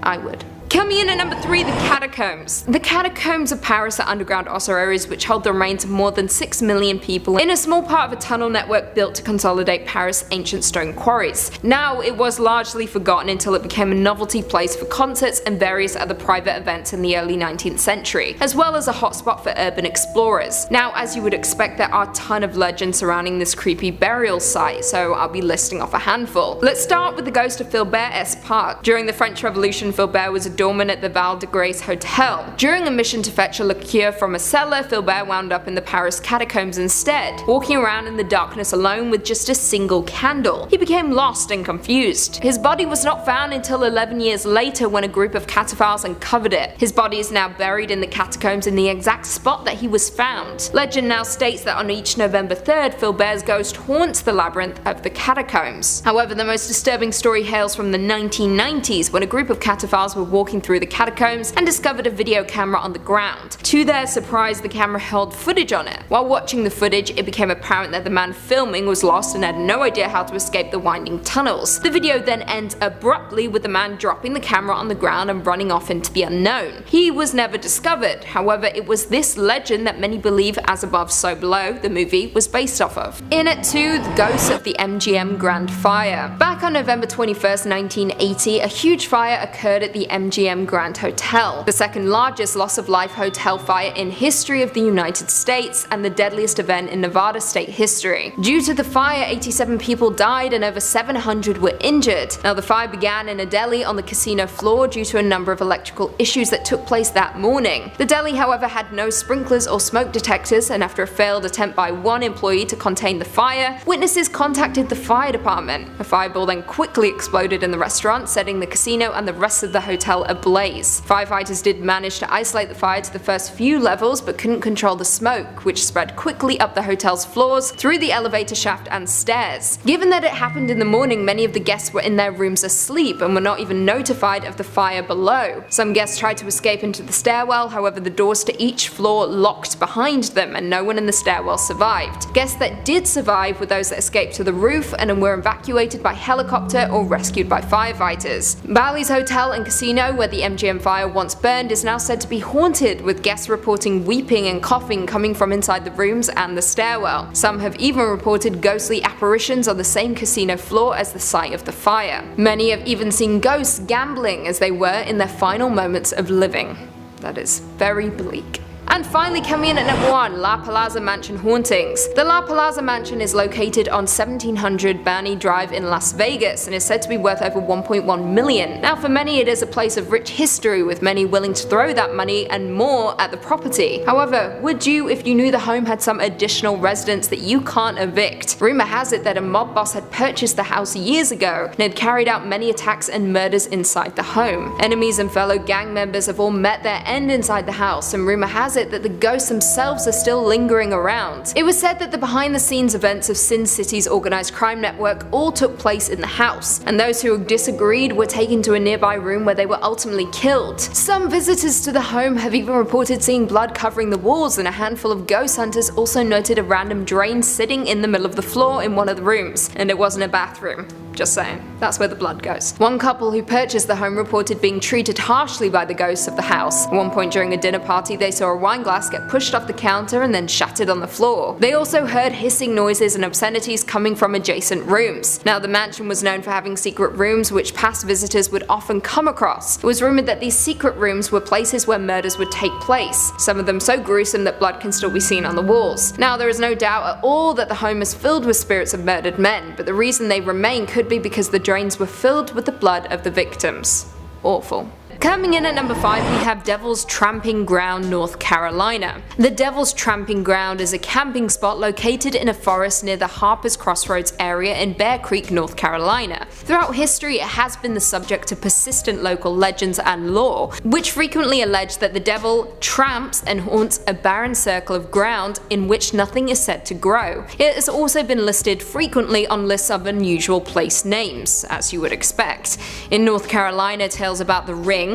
I would. Coming in at number 3, the Catacombs. The Catacombs of Paris are underground ossuaries which hold the remains of more than 6 million people in a small part of a tunnel network built to consolidate Paris' ancient stone quarries. Now, it was largely forgotten until it became a novelty place for concerts and various other private events in the early 19th century, as well as a hotspot for urban explorers. Now, as you would expect, there are a ton of legends surrounding this creepy burial site, so I'll be listing off a handful. Let's start with the ghost of Philbert Espard. During the French Revolution, Philbert was a doorman at the Val de Grace Hotel. During a mission to fetch a liqueur from a cellar, Philbert wound up in the Paris catacombs instead, walking around in the darkness alone with just a single candle. He became lost and confused. His body was not found until 11 years later when a group of cataphiles uncovered it. His body is now buried in the catacombs in the exact spot that he was found. Legend now states that on each November 3rd, Philbert's ghost haunts the labyrinth of the catacombs. However, the most disturbing story hails from the 1990s when a group of cataphiles were walking through the catacombs and discovered a video camera on the ground. To their surprise, the camera held footage on it. While watching the footage, it became apparent that the man filming was lost and had no idea how to escape the winding tunnels. The video then ends abruptly with the man dropping the camera on the ground and running off into the unknown. He was never discovered. However, it was this legend that many believe As Above, So Below, the movie, was based off of. In at 2, the ghosts of the MGM Grand Fire. Back on November 21st, 1980, a huge fire occurred at the MGM Grand Hotel, the second largest loss of life hotel fire in history of the United States and the deadliest event in Nevada state history. Due to the fire, 87 people died and over 700 were injured. Now, the fire began in a deli on the casino floor due to a number of electrical issues that took place that morning. The deli, however, had no sprinklers or smoke detectors, and after a failed attempt by one employee to contain the fire, witnesses contacted the fire department. A fireball then quickly exploded in the restaurant, setting the casino and the rest of the hotel ablaze. Firefighters did manage to isolate the fire to the first few levels but couldn't control the smoke, which spread quickly up the hotel's floors, through the elevator shaft and stairs. Given that it happened in the morning, many of the guests were in their rooms asleep and were not even notified of the fire below. Some guests tried to escape into the stairwell, however the doors to each floor locked behind them and no one in the stairwell survived. Guests that did survive were those that escaped to the roof and were evacuated by helicopter or rescued by firefighters. Bally's Hotel and Casino, where the MGM fire once burned, is now said to be haunted, with guests reporting weeping and coughing coming from inside the rooms and the stairwell. Some have even reported ghostly apparitions on the same casino floor as the site of the fire. Many have even seen ghosts gambling as they were in their final moments of living. That is very bleak. And finally, coming in at number 1, La Palaza Mansion Hauntings. The La Palaza Mansion is located on 1700 Burney Drive in Las Vegas and is said to be worth over $1.1 million. Now, for many, it is a place of rich history, with many willing to throw that money and more at the property. However, would you if you knew the home had some additional residents that you can't evict? Rumor has it that a mob boss had purchased the house years ago and had carried out many attacks and murders inside the home. Enemies and fellow gang members have all met their end inside the house, and rumor has it that the ghosts themselves are still lingering around. It was said that the behind-the-scenes events of Sin City's organized crime network all took place in the house, and those who disagreed were taken to a nearby room where they were ultimately killed. Some visitors to the home have even reported seeing blood covering the walls, and a handful of ghost hunters also noted a random drain sitting in the middle of the floor in one of the rooms, and it wasn't a bathroom. Just saying, that's where the blood goes. One couple who purchased the home reported being treated harshly by the ghosts of the house. At one point during a dinner party, they saw a wine glass get pushed off the counter and then shattered on the floor. They also heard hissing noises and obscenities coming from adjacent rooms. Now, the mansion was known for having secret rooms which past visitors would often come across. It was rumored that these secret rooms were places where murders would take place, some of them so gruesome that blood can still be seen on the walls. Now, there is no doubt at all that the home is filled with spirits of murdered men, but the reason they remain could be because the drains were filled with the blood of the victims. Awful. Coming in at number 5, we have Devil's Tramping Ground, North Carolina. The Devil's Tramping Ground is a camping spot located in a forest near the Harper's Crossroads area in Bear Creek, North Carolina. Throughout history, it has been the subject of persistent local legends and lore, which frequently allege that the devil tramps and haunts a barren circle of ground in which nothing is said to grow. It has also been listed frequently on lists of unusual place names, as you would expect. In North Carolina, tales about the ring,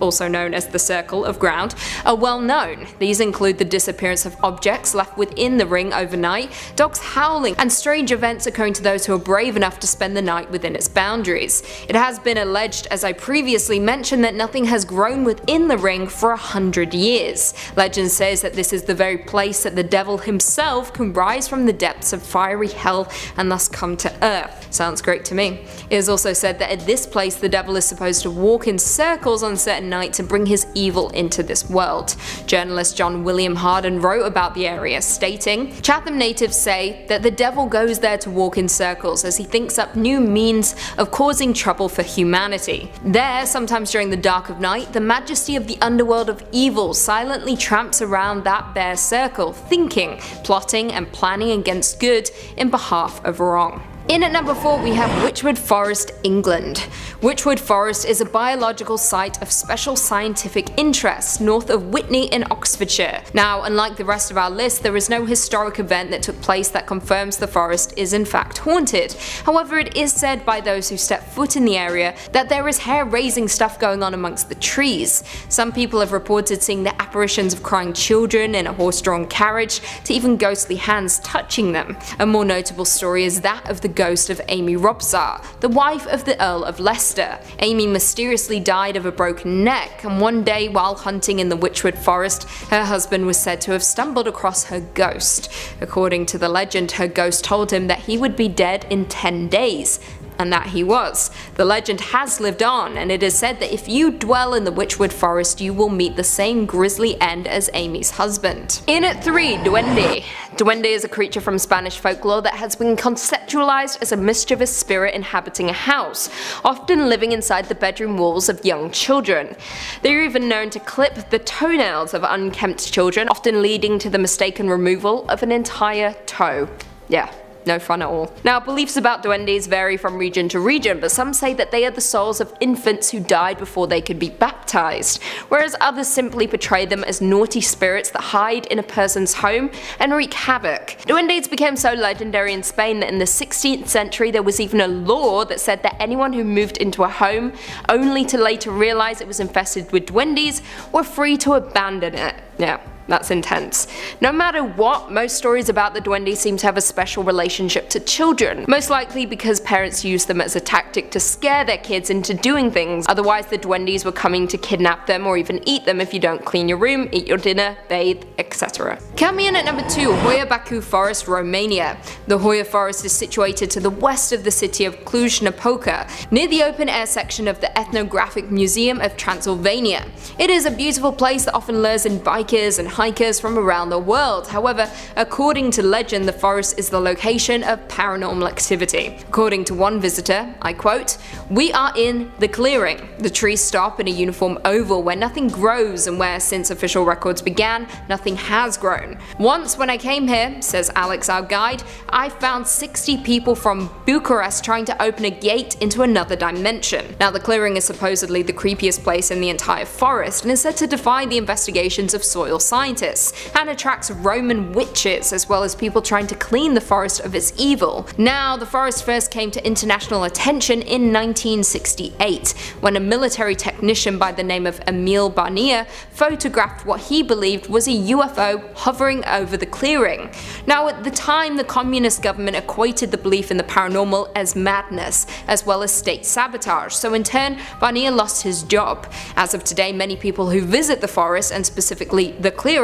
also known as the circle of ground, are well known. These include the disappearance of objects left within the ring overnight, dogs howling, and strange events occurring to those who are brave enough to spend the night within its boundaries. It has been alleged, as I previously mentioned, that nothing has grown within the ring for 100 years. Legend says that this is the very place that the devil himself can rise from the depths of fiery hell and thus come to earth. Sounds great to me. It is also said that at this place the devil is supposed to walk in circles on certain nights and bring his evil into this world. Journalist John William Harden wrote about the area, stating, "Chatham natives say that the devil goes there to walk in circles as he thinks up new means of causing trouble for humanity. There, sometimes during the dark of night, the majesty of the underworld of evil silently tramps around that bare circle, thinking, plotting and planning against good in behalf of wrong." In at number 4, we have Witchwood Forest, England. Witchwood Forest is a biological site of special scientific interest north of Witney in Oxfordshire. Now, unlike the rest of our list, there is no historic event that took place that confirms the forest is in fact haunted. However, it is said by those who step foot in the area that there is hair-raising stuff going on amongst the trees. Some people have reported seeing the apparitions of crying children in a horse-drawn carriage, to even ghostly hands touching them. A more notable story is that of the ghost of Amy Robsart, the wife of the Earl of Leicester. Amy mysteriously died of a broken neck, and one day while hunting in the Witchwood Forest, her husband was said to have stumbled across her ghost. According to the legend, her ghost told him that he would be dead in 10 days. And that he was. The legend has lived on, and it is said that if you dwell in the Witchwood Forest, you will meet the same grisly end as Amy's husband. In at 3, Duende. Duende is a creature from Spanish folklore that has been conceptualized as a mischievous spirit inhabiting a house, often living inside the bedroom walls of young children. They are even known to clip the toenails of unkempt children, often leading to the mistaken removal of an entire toe. Yeah. No fun at all. Now, beliefs about duendes vary from region to region, but some say that they are the souls of infants who died before they could be baptized, whereas others simply portray them as naughty spirits that hide in a person's home and wreak havoc. Duendes became so legendary in Spain that in the 16th century there was even a law that said that anyone who moved into a home only to later realize it was infested with duendes were free to abandon it. Yeah. That's intense. No matter what, most stories about the duende seem to have a special relationship to children, most likely because parents used them as a tactic to scare their kids into doing things. Otherwise, the duendes were coming to kidnap them or even eat them if you don't clean your room, eat your dinner, bathe, etc. Coming in at number 2, Hoya Baku Forest, Romania. The Hoya Forest is situated to the west of the city of Cluj-Napoca, near the open-air section of the Ethnographic Museum of Transylvania. It is a beautiful place that often lures in bikers and hikers from around the world. However, according to legend, the forest is the location of paranormal activity. According to one visitor, I quote, "We are in the clearing. The trees stop in a uniform oval where nothing grows and where, since official records began, nothing has grown. Once when I came here," says Alex, our guide, "I found 60 people from Bucharest trying to open a gate into another dimension." Now, the clearing is supposedly the creepiest place in the entire forest and is said to defy the investigations of soil scientists and attracts Roman witches as well as people trying to clean the forest of its evil. Now, the forest first came to international attention in 1968 when a military technician by the name of Emil Barnier photographed what he believed was a UFO hovering over the clearing. Now, at the time, the communist government equated the belief in the paranormal as madness as well as state sabotage, so in turn Barnier lost his job. As of today, many people who visit the forest, and specifically the clearing,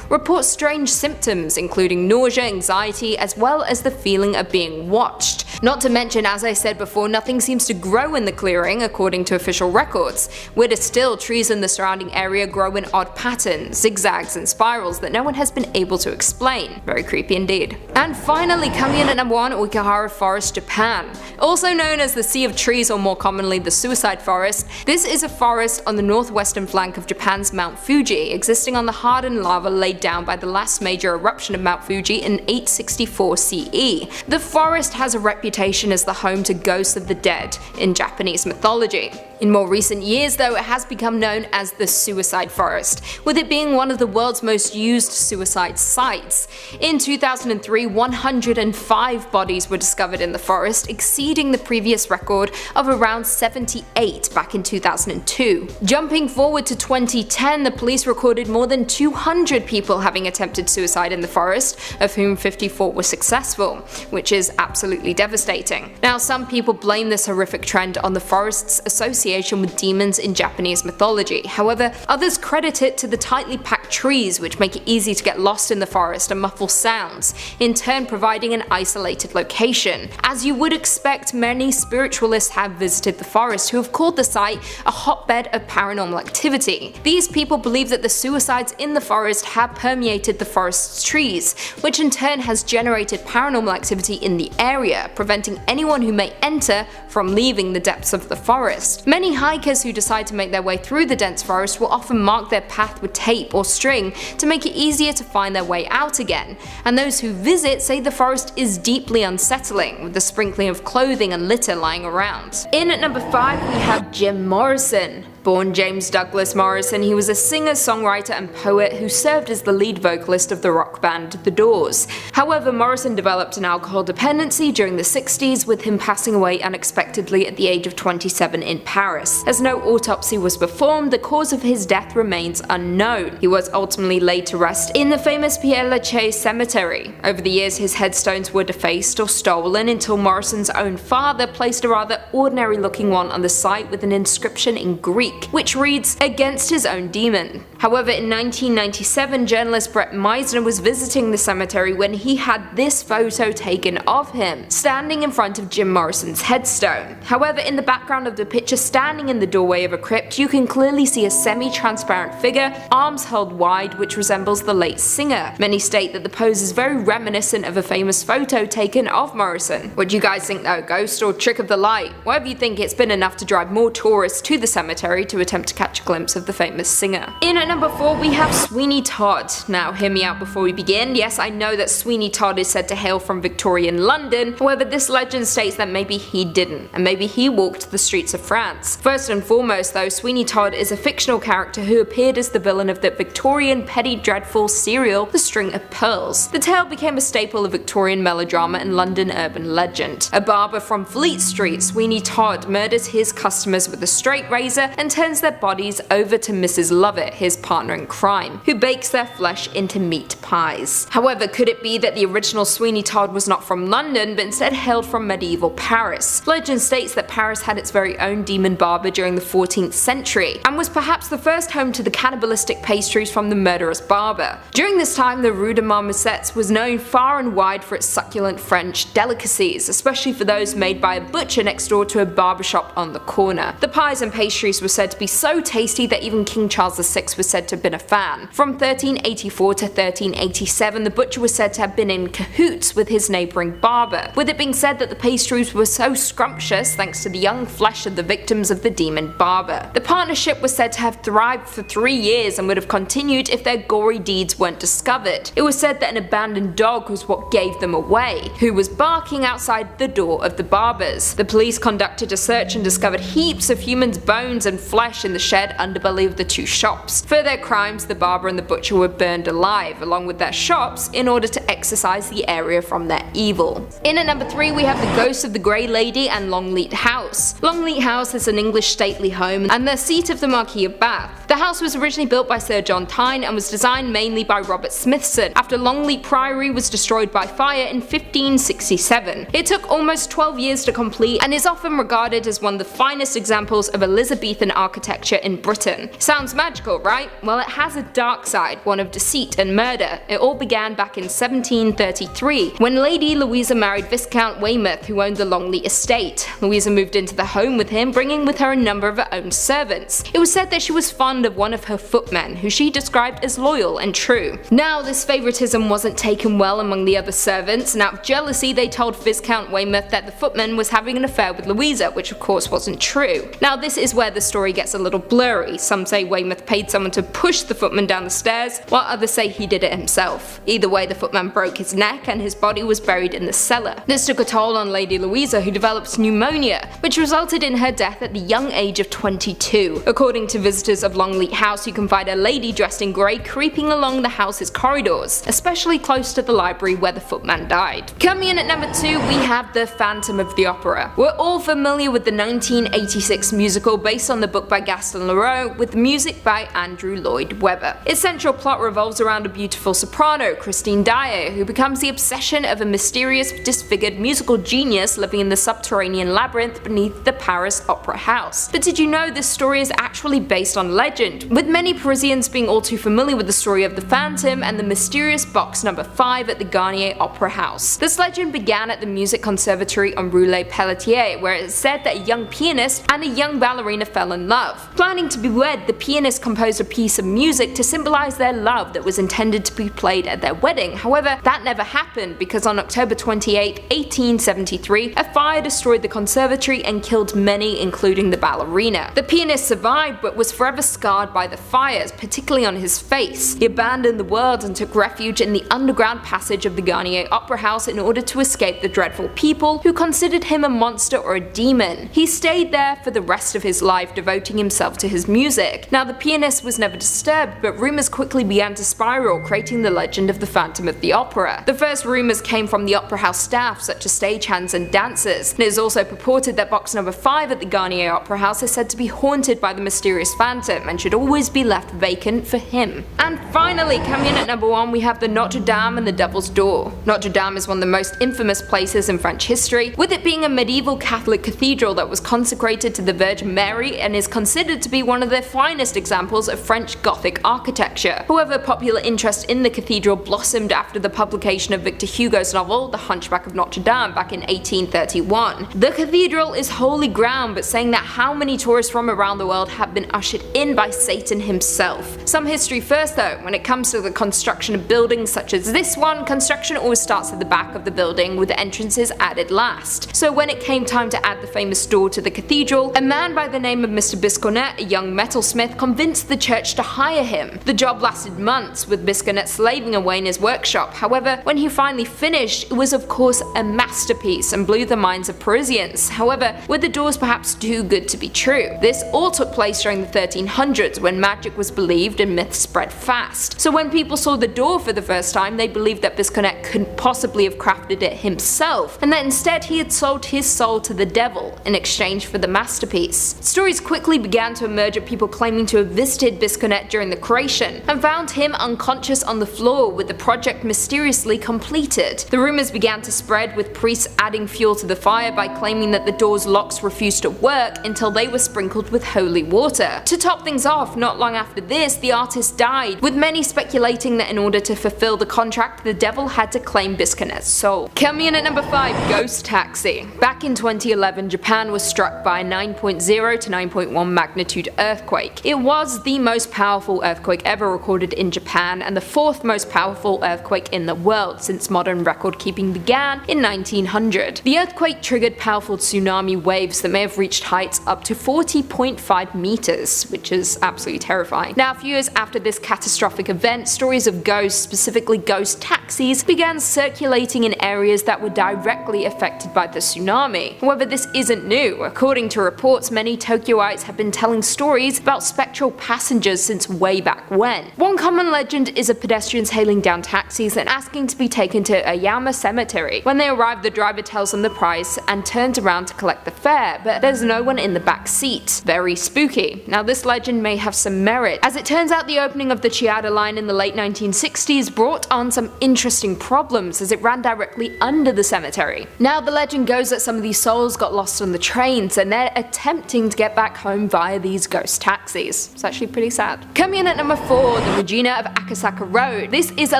report strange symptoms including nausea, anxiety, as well as the feeling of being watched. Not to mention, as I said before, nothing seems to grow in the clearing according to official records. Weirder still, trees in the surrounding area grow in odd patterns, zigzags and spirals that no one has been able to explain. Very creepy indeed. And finally, coming in at number 1, Okahara Forest, Japan. Also known as the Sea of Trees, or more commonly the Suicide Forest, this is a forest on the northwestern flank of Japan's Mount Fuji, existing on the hardened lava laid down by the last major eruption of Mount Fuji in 864 CE. The forest has a reputation as the home to ghosts of the dead in Japanese mythology. In more recent years though, it has become known as the Suicide Forest, with it being one of the world's most used suicide sites. In 2003, 105 bodies were discovered in the forest, exceeding the previous record of around 78 back in 2002. Jumping forward to 2010, the police recorded more than 200 people having attempted suicide in the forest, of whom 54 were successful, which is absolutely devastating. Now, some people blame this horrific trend on the forest's association with demons in Japanese mythology. However, others credit it to the tightly packed trees, which make it easy to get lost in the forest and muffle sounds, in turn providing an isolated location. As you would expect, many spiritualists have visited the forest who have called the site a hotbed of paranormal activity. These people believe that the suicides in the forest have permeated the forest's trees, which in turn has generated paranormal activity in the area, preventing anyone who may enter from leaving the depths of the forest. Many hikers who decide to make their way through the dense forest will often mark their path with tape or string to make it easier to find their way out again, and those who visit say the forest is deeply unsettling, with the sprinkling of clothing and litter lying around. In at number 5 we have Jim Morrison. Born James Douglas Morrison, he was a singer, songwriter and poet who served as the lead vocalist of the rock band The Doors. However, Morrison developed an alcohol dependency during the 60s, with him passing away unexpectedly at the age of 27 in Paris. As no autopsy was performed, the cause of his death remains unknown. He was ultimately laid to rest in the famous Père Lachaise cemetery. Over the years, his headstones were defaced or stolen until Morrison's own father placed a rather ordinary looking one on the site with an inscription in Greek, which reads, "Against his own demon." However, in 1997, journalist Brett Meisner was visiting the cemetery when he had this photo taken of him, standing in front of Jim Morrison's headstone. However, in the background of the picture, standing in the doorway of a crypt, you can clearly see a semi-transparent figure, arms held wide, which resembles the late singer. Many state that the pose is very reminiscent of a famous photo taken of Morrison. What do you guys think though? Ghost or trick of the light? Whatever you think, it's been enough to drive more tourists to the cemetery to attempt to catch a glimpse of the famous singer. In at number 4 we have Sweeney Todd. Now hear me out before we begin. Yes, I know that Sweeney Todd is said to hail from Victorian London, however this legend states that maybe he didn't, and maybe he walked the streets of France. First and foremost though, Sweeney Todd is a fictional character who appeared as the villain of the Victorian petty dreadful serial The String of Pearls. The tale became a staple of Victorian melodrama and London urban legend. A barber from Fleet Street, Sweeney Todd murders his customers with a straight razor and turns their bodies over to Mrs. Lovett, his partner in crime, who bakes their flesh into meat pies. However, could it be that the original Sweeney Todd was not from London, but instead hailed from medieval Paris? Legend states that Paris had its very own demon barber during the 14th century, and was perhaps the first home to the cannibalistic pastries from the murderous barber. During this time, the Rue de Marmousets was known far and wide for its succulent French delicacies, especially for those made by a butcher next door to a barbershop on the corner. The pies and pastries were said to be so tasty that even King Charles VI was said to have been a fan. From 1384 to 1387, the butcher was said to have been in cahoots with his neighbouring barber, with it being said that the pastries were so scrumptious thanks to the young flesh of the victims of the demon barber. The partnership was said to have thrived for 3 years and would have continued if their gory deeds weren't discovered. It was said that an abandoned dog was what gave them away, who was barking outside the door of the barbers. The police conducted a search and discovered heaps of humans' bones and flesh in the shed underbelly of the 2 shops. For their crimes, the barber and the butcher were burned alive, along with their shops, in order to exorcise the area from their evil. In at number 3 we have the Ghost of the Grey Lady and Longleat House. Longleat House is an English stately home and the seat of the Marquis of Bath. The house was originally built by Sir John Tyne and was designed mainly by Robert Smithson after Longleat Priory was destroyed by fire in 1567. It took almost 12 years to complete and is often regarded as one of the finest examples of Elizabethan architecture in Britain. Sounds magical, right? Well, it has a dark side, one of deceit and murder. It all began back in 1733, when Lady Louisa married Viscount Weymouth, who owned the Longle estate. Louisa moved into the home with him, bringing with her a number of her own servants. It was said that she was fond of one of her footmen, who she described as loyal and true. Now, this favoritism wasn't taken well among the other servants, and out of jealousy they told Viscount Weymouth that the footman was having an affair with Louisa, which of course wasn't true. Now, this is where the story gets a little blurry. Some say Weymouth paid someone to push the footman down the stairs, while others say he did it himself. Either way, the footman broke his neck and his body was buried in the cellar. This took a toll on Lady Louisa, who developed pneumonia, which resulted in her death at the young age of 22. According to visitors of Longleat House, you can find a lady dressed in grey creeping along the house's corridors, especially close to the library where the footman died. Coming in at number 2, we have The Phantom of the Opera. We're all familiar with the 1986 musical based on the book by Gaston Leroux, with music by Andrew Lloyd Webber. Its central plot revolves around a beautiful soprano, Christine Daae, who becomes the obsession of a mysterious, disfigured musical genius living in the subterranean labyrinth beneath the Paris Opera House. But did you know this story is actually based on legend, with many Parisians being all too familiar with the story of the Phantom and the mysterious box number 5 at the Garnier Opera House. This legend began at the Music Conservatory on Rue Les Pelletiers, where it is said that a young pianist and a young ballerina fell in love. Planning to be wed, the pianist composed a piece of music to symbolize their love that was intended to be played at their wedding. However, that never happened because on October 28, 1873, a fire destroyed the conservatory and killed many, including the ballerina. The pianist survived but was forever scarred by the fires, particularly on his face. He abandoned the world and took refuge in the underground passage of the Garnier Opera House in order to escape the dreadful people who considered him a monster or a demon. He stayed there for the rest of his life, devoting himself to his music. Now, the pianist was never disturbed, but rumors quickly began to spiral, creating the legend of the Phantom of the Opera. The first rumors came from the opera house staff, such as stagehands and dancers. And it is also purported that box number 5 at the Garnier Opera House is said to be haunted by the mysterious phantom and should always be left vacant for him. And finally, coming in at number 1, we have the Notre Dame and the Devil's Door. Notre Dame is one of the most infamous places in French history, with it being a medieval Catholic cathedral that was consecrated to the Virgin Mary and is considered to be one of the finest examples of French Gothic architecture. However, popular interest in the cathedral blossomed after the publication of Victor Hugo's novel The Hunchback of Notre Dame back in 1831. The cathedral is holy ground, but saying that how many tourists from around the world have been ushered in by Satan himself. Some history first though. When it comes to the construction of buildings such as this one, construction always starts at the back of the building, with the entrances added last. So when it came time to add the famous door to the cathedral, a man by the name of Mr. Biscornet, a young metalsmith, convinced the church to hire him. The job lasted months, with Biscornet slaving away in his workshop. However, when he finally finished, it was of course a masterpiece and blew the minds of Parisians. However, were the doors perhaps too good to be true? This all took place during the 1300s, when magic was believed and myths spread fast. So when people saw the door for the first time, they believed that Biscornet couldn't possibly have crafted it himself, and that instead he had sold his soul to the devil in exchange for the masterpiece. Stories quickly began to emerge of people claiming to have visited Biscornet during the creation and found him unconscious on the floor, with the project mysteriously completed. The rumors began to spread, with priests adding fuel to the fire by claiming that the door's locks refused to work until they were sprinkled with holy water. To top things off, not long after this, the artist died, with many speculating that in order to fulfill the contract, the devil had to claim Biscornet's soul. Coming in at number 5, Ghost Taxi. Back in 2011, Japan was struck by a 9.0 to 9.1 magnitude earthquake. It was the most powerful earthquake ever recorded in Japan and the 4th most powerful earthquake in the world since modern record keeping began in 1900. The earthquake triggered powerful tsunami waves that may have reached heights up to 40.5 meters, which is absolutely terrifying. Now, a few years after this catastrophic event, stories of ghosts, specifically ghost taxis, began circulating in areas that were directly affected by the tsunami. However, this isn't new. According to reports, many Tokyoites have been telling stories about spectral passengers since way back when. One common legend is of pedestrians hailing down taxis and asking to be taken to Ayama Cemetery. When they arrive, the driver tells them the price and turns around to collect the fare, but there's no one in the back seat. Very spooky. Now, this legend may have some merit. As it turns out, the opening of the Chiada line in the late 1960s brought on some interesting problems, as it ran directly under the cemetery. Now, the legend goes that some of these souls got lost on the trains and they're attempting to get back home via these ghost taxis. It's actually pretty sad. Coming in at number 4, the Regina of Akasaka Road. This is a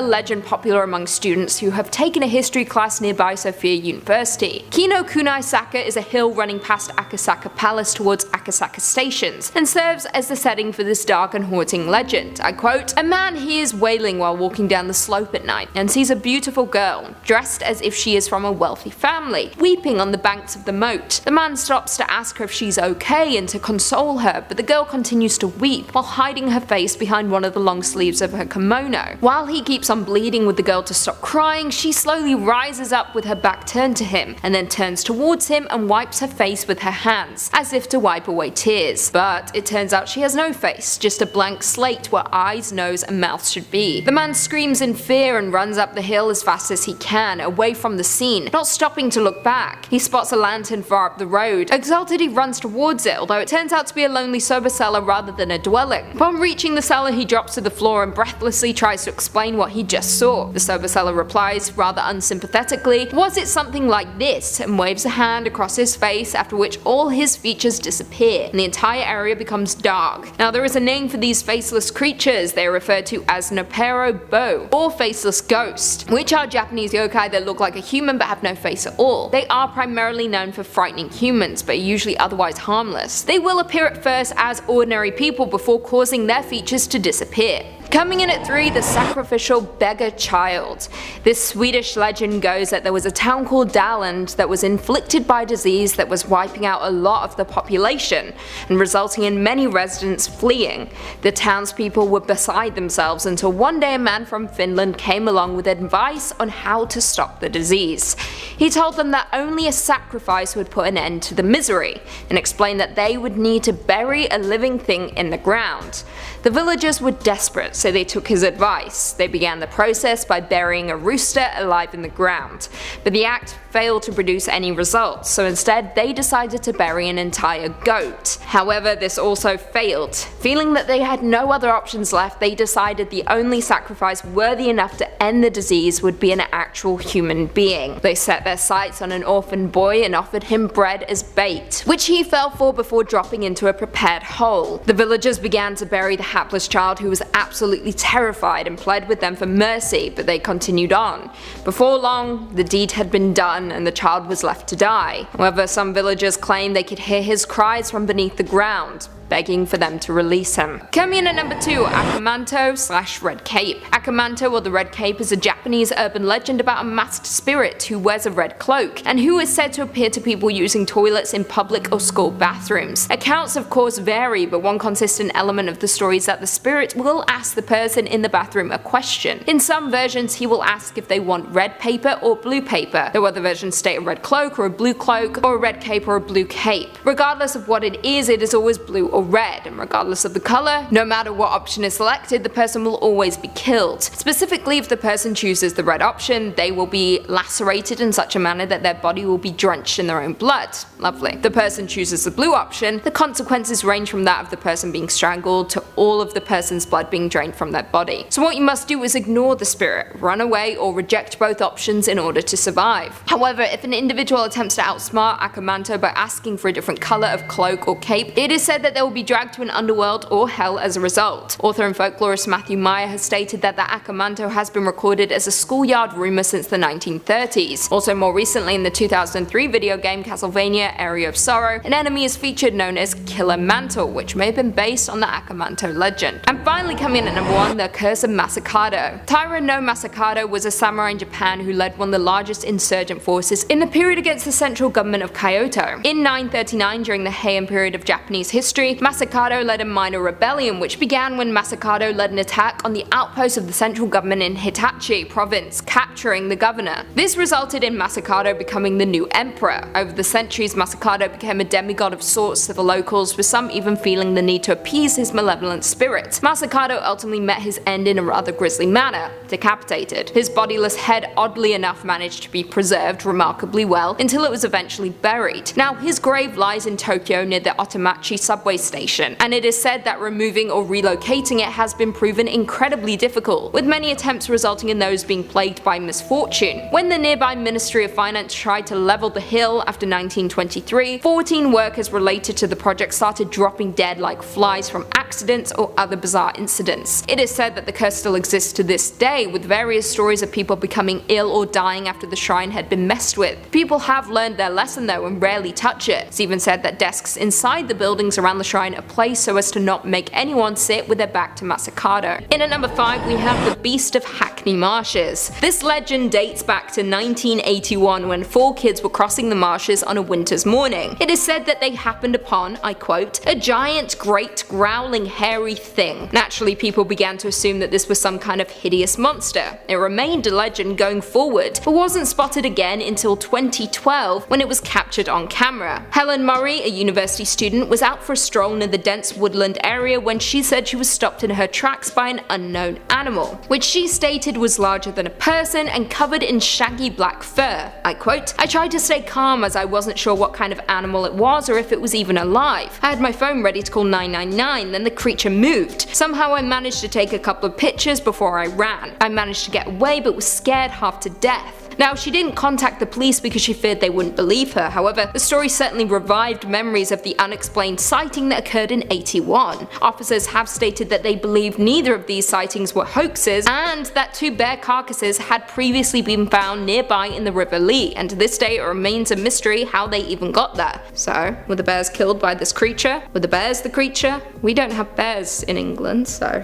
legend popular among students who have taken a history class nearby Sophia University. Kino Kunai Saka is a hill running past Akasaka Palace towards Akasaka stations, and serves as the setting for this dark and haunting legend. I quote, "A man hears wailing while walking down the slope at night, and sees a beautiful girl, dressed as if she is from a wealthy family, weeping on the banks of the moat. The man stops to ask her if she's okay and to console her, but the girl continues to weep, while hiding her face behind one of the long sleeves of her kimono. While he keeps on pleading with the girl to stop crying, she slowly rises up with her back turned to him, and then turns towards him and wipes her face with her hands, as if to wipe away tears. But it turns out she has no face, just a blank slate where eyes, nose and mouth should be. The man screams in fear and runs up the hill as fast as he can, away from the scene, not stopping to look back. He spots a lantern far up the road. Exalted, he runs towards it, although it turns out to be a lonely sober cellar rather than a dwelling. Upon reaching the cellar, he drops to the floor and breathlessly tries to explain what he just saw. The sober cellar replies, rather unsympathetically, "Was it something like this?" and waves a hand across his face, after which all his features disappear, and the entire area becomes dark. Now there is a name for these faceless creatures. They are referred to as Nopero Bo, or faceless ghost, which are Japanese yokai that look like a human but have no face at all. They are primarily known for frightening humans, but are usually otherwise harmless. They will appear at first as ordinary people before causing their features to disappear. Coming in at 3, the sacrificial beggar child. This Swedish legend goes that there was a town called Daland that was inflicted by a disease that was wiping out a lot of the population and resulting in many residents fleeing. The townspeople were beside themselves until one day a man from Finland came along with advice on how to stop the disease. He told them that only a sacrifice would put an end to the misery, and explained that they would need to bury a living thing in the ground. The villagers were desperate, so they took his advice. They began the process by burying a rooster alive in the ground, but the act failed to produce any results, so instead they decided to bury an entire goat. However, this also failed. Feeling that they had no other options left, they decided the only sacrifice worthy enough to end the disease would be an actual human being. They set their sights on an orphan boy and offered him bread as bait, which he fell for before dropping into a prepared hole. The villagers began to bury the hapless child, who was absolutely terrified and pled with them for mercy, but they continued on. Before long, the deed had been done and the child was left to die. However, some villagers claimed they could hear his cries from beneath the ground, begging for them to release him. Coming in at number 2, Akamanto/Red Cape. Akamanto, or the Red Cape, is a Japanese urban legend about a masked spirit who wears a red cloak, and who is said to appear to people using toilets in public or school bathrooms. Accounts of course vary, but one consistent element of the story is that the spirit will ask the person in the bathroom a question. In some versions he will ask if they want red paper or blue paper, though other versions state a red cloak or a blue cloak, or a red cape or a blue cape. Regardless of what it is always blue or red, and regardless of the colour, no matter what option is selected, the person will always be killed. Specifically, if the person chooses the red option, they will be lacerated in such a manner that their body will be drenched in their own blood. Lovely. If the person chooses the blue option, the consequences range from that of the person being strangled to all of the person's blood being drained from their body. So what you must do is ignore the spirit, run away, or reject both options in order to survive. However, if an individual attempts to outsmart Akamanto by asking for a different colour of cloak or cape, it is said that they will be dragged to an underworld or hell as a result. Author and folklorist Matthew Meyer has stated that the Akamanto has been recorded as a schoolyard rumour since the 1930s. Also more recently, in the 2003 video game Castlevania Area of Sorrow, an enemy is featured known as Killer Mantle, which may have been based on the Akamanto legend. And finally, coming in at number 1, the Curse of Masakado. Taira no Masakado was a samurai in Japan who led one of the largest insurgent forces in the period against the central government of Kyoto. In 939, during the Heian period of Japanese history, Masakado led a minor rebellion, which began when Masakado led an attack on the outpost of the central government in Hitachi province, capturing the governor. This resulted in Masakado becoming the new emperor. Over the centuries, Masakado became a demigod of sorts to the locals, with some even feeling the need to appease his malevolent spirit. Masakado ultimately met his end in a rather grisly manner, decapitated. His bodiless head oddly enough managed to be preserved remarkably well until it was eventually buried. Now his grave lies in Tokyo near the Otemachi subway station, and it is said that removing or relocating it has been proven incredibly difficult, with many attempts resulting in those being plagued by misfortune. When the nearby Ministry of Finance tried to level the hill after 1923, 14 workers related to the project started dropping dead like flies from accidents or other bizarre incidents. It is said that the curse still exists to this day, with various stories of people becoming ill or dying after the shrine had been messed with. People have learned their lesson though and rarely touch it. It's even said that desks inside the buildings around the shrine are placed so as to not make anyone sit with their back to Masakado. In at number 5 we have the Beast of Hackney Marshes. This legend dates back to 1981 when 4 kids were crossing the marshes on a winter's morning. It is said that they happened upon, I quote, a giant, great, growling, hairy thing. Naturally, people began to assume that this was some kind of hideous monster. It remained a legend going forward, but wasn't spotted again until 2012 when it was captured on camera. Helen Murray, a university student, was out for a stroll near the dense woodland area when she said she was stopped in her tracks by an unknown animal, which she stated was larger than a person and covered in shaggy black fur. I quote, I tried to stay calm as I wasn't sure what kind of animal it was or if it was even alive. I had my phone ready to call 999, then the creature moved. Somehow I managed to take a couple of pictures before I ran. I managed to get away but was scared half to death. Now, she didn't contact the police because she feared they wouldn't believe her. However, the story certainly revived memories of the unexplained sighting that occurred in 81. Officers have stated that they believe neither of these sightings were hoaxes and that 2 bear carcasses had previously been found nearby in the River Lee, and to this day it remains a mystery how they even got there. So, were the bears killed by this creature? Were the bears the creature? We don't have bears in England, so...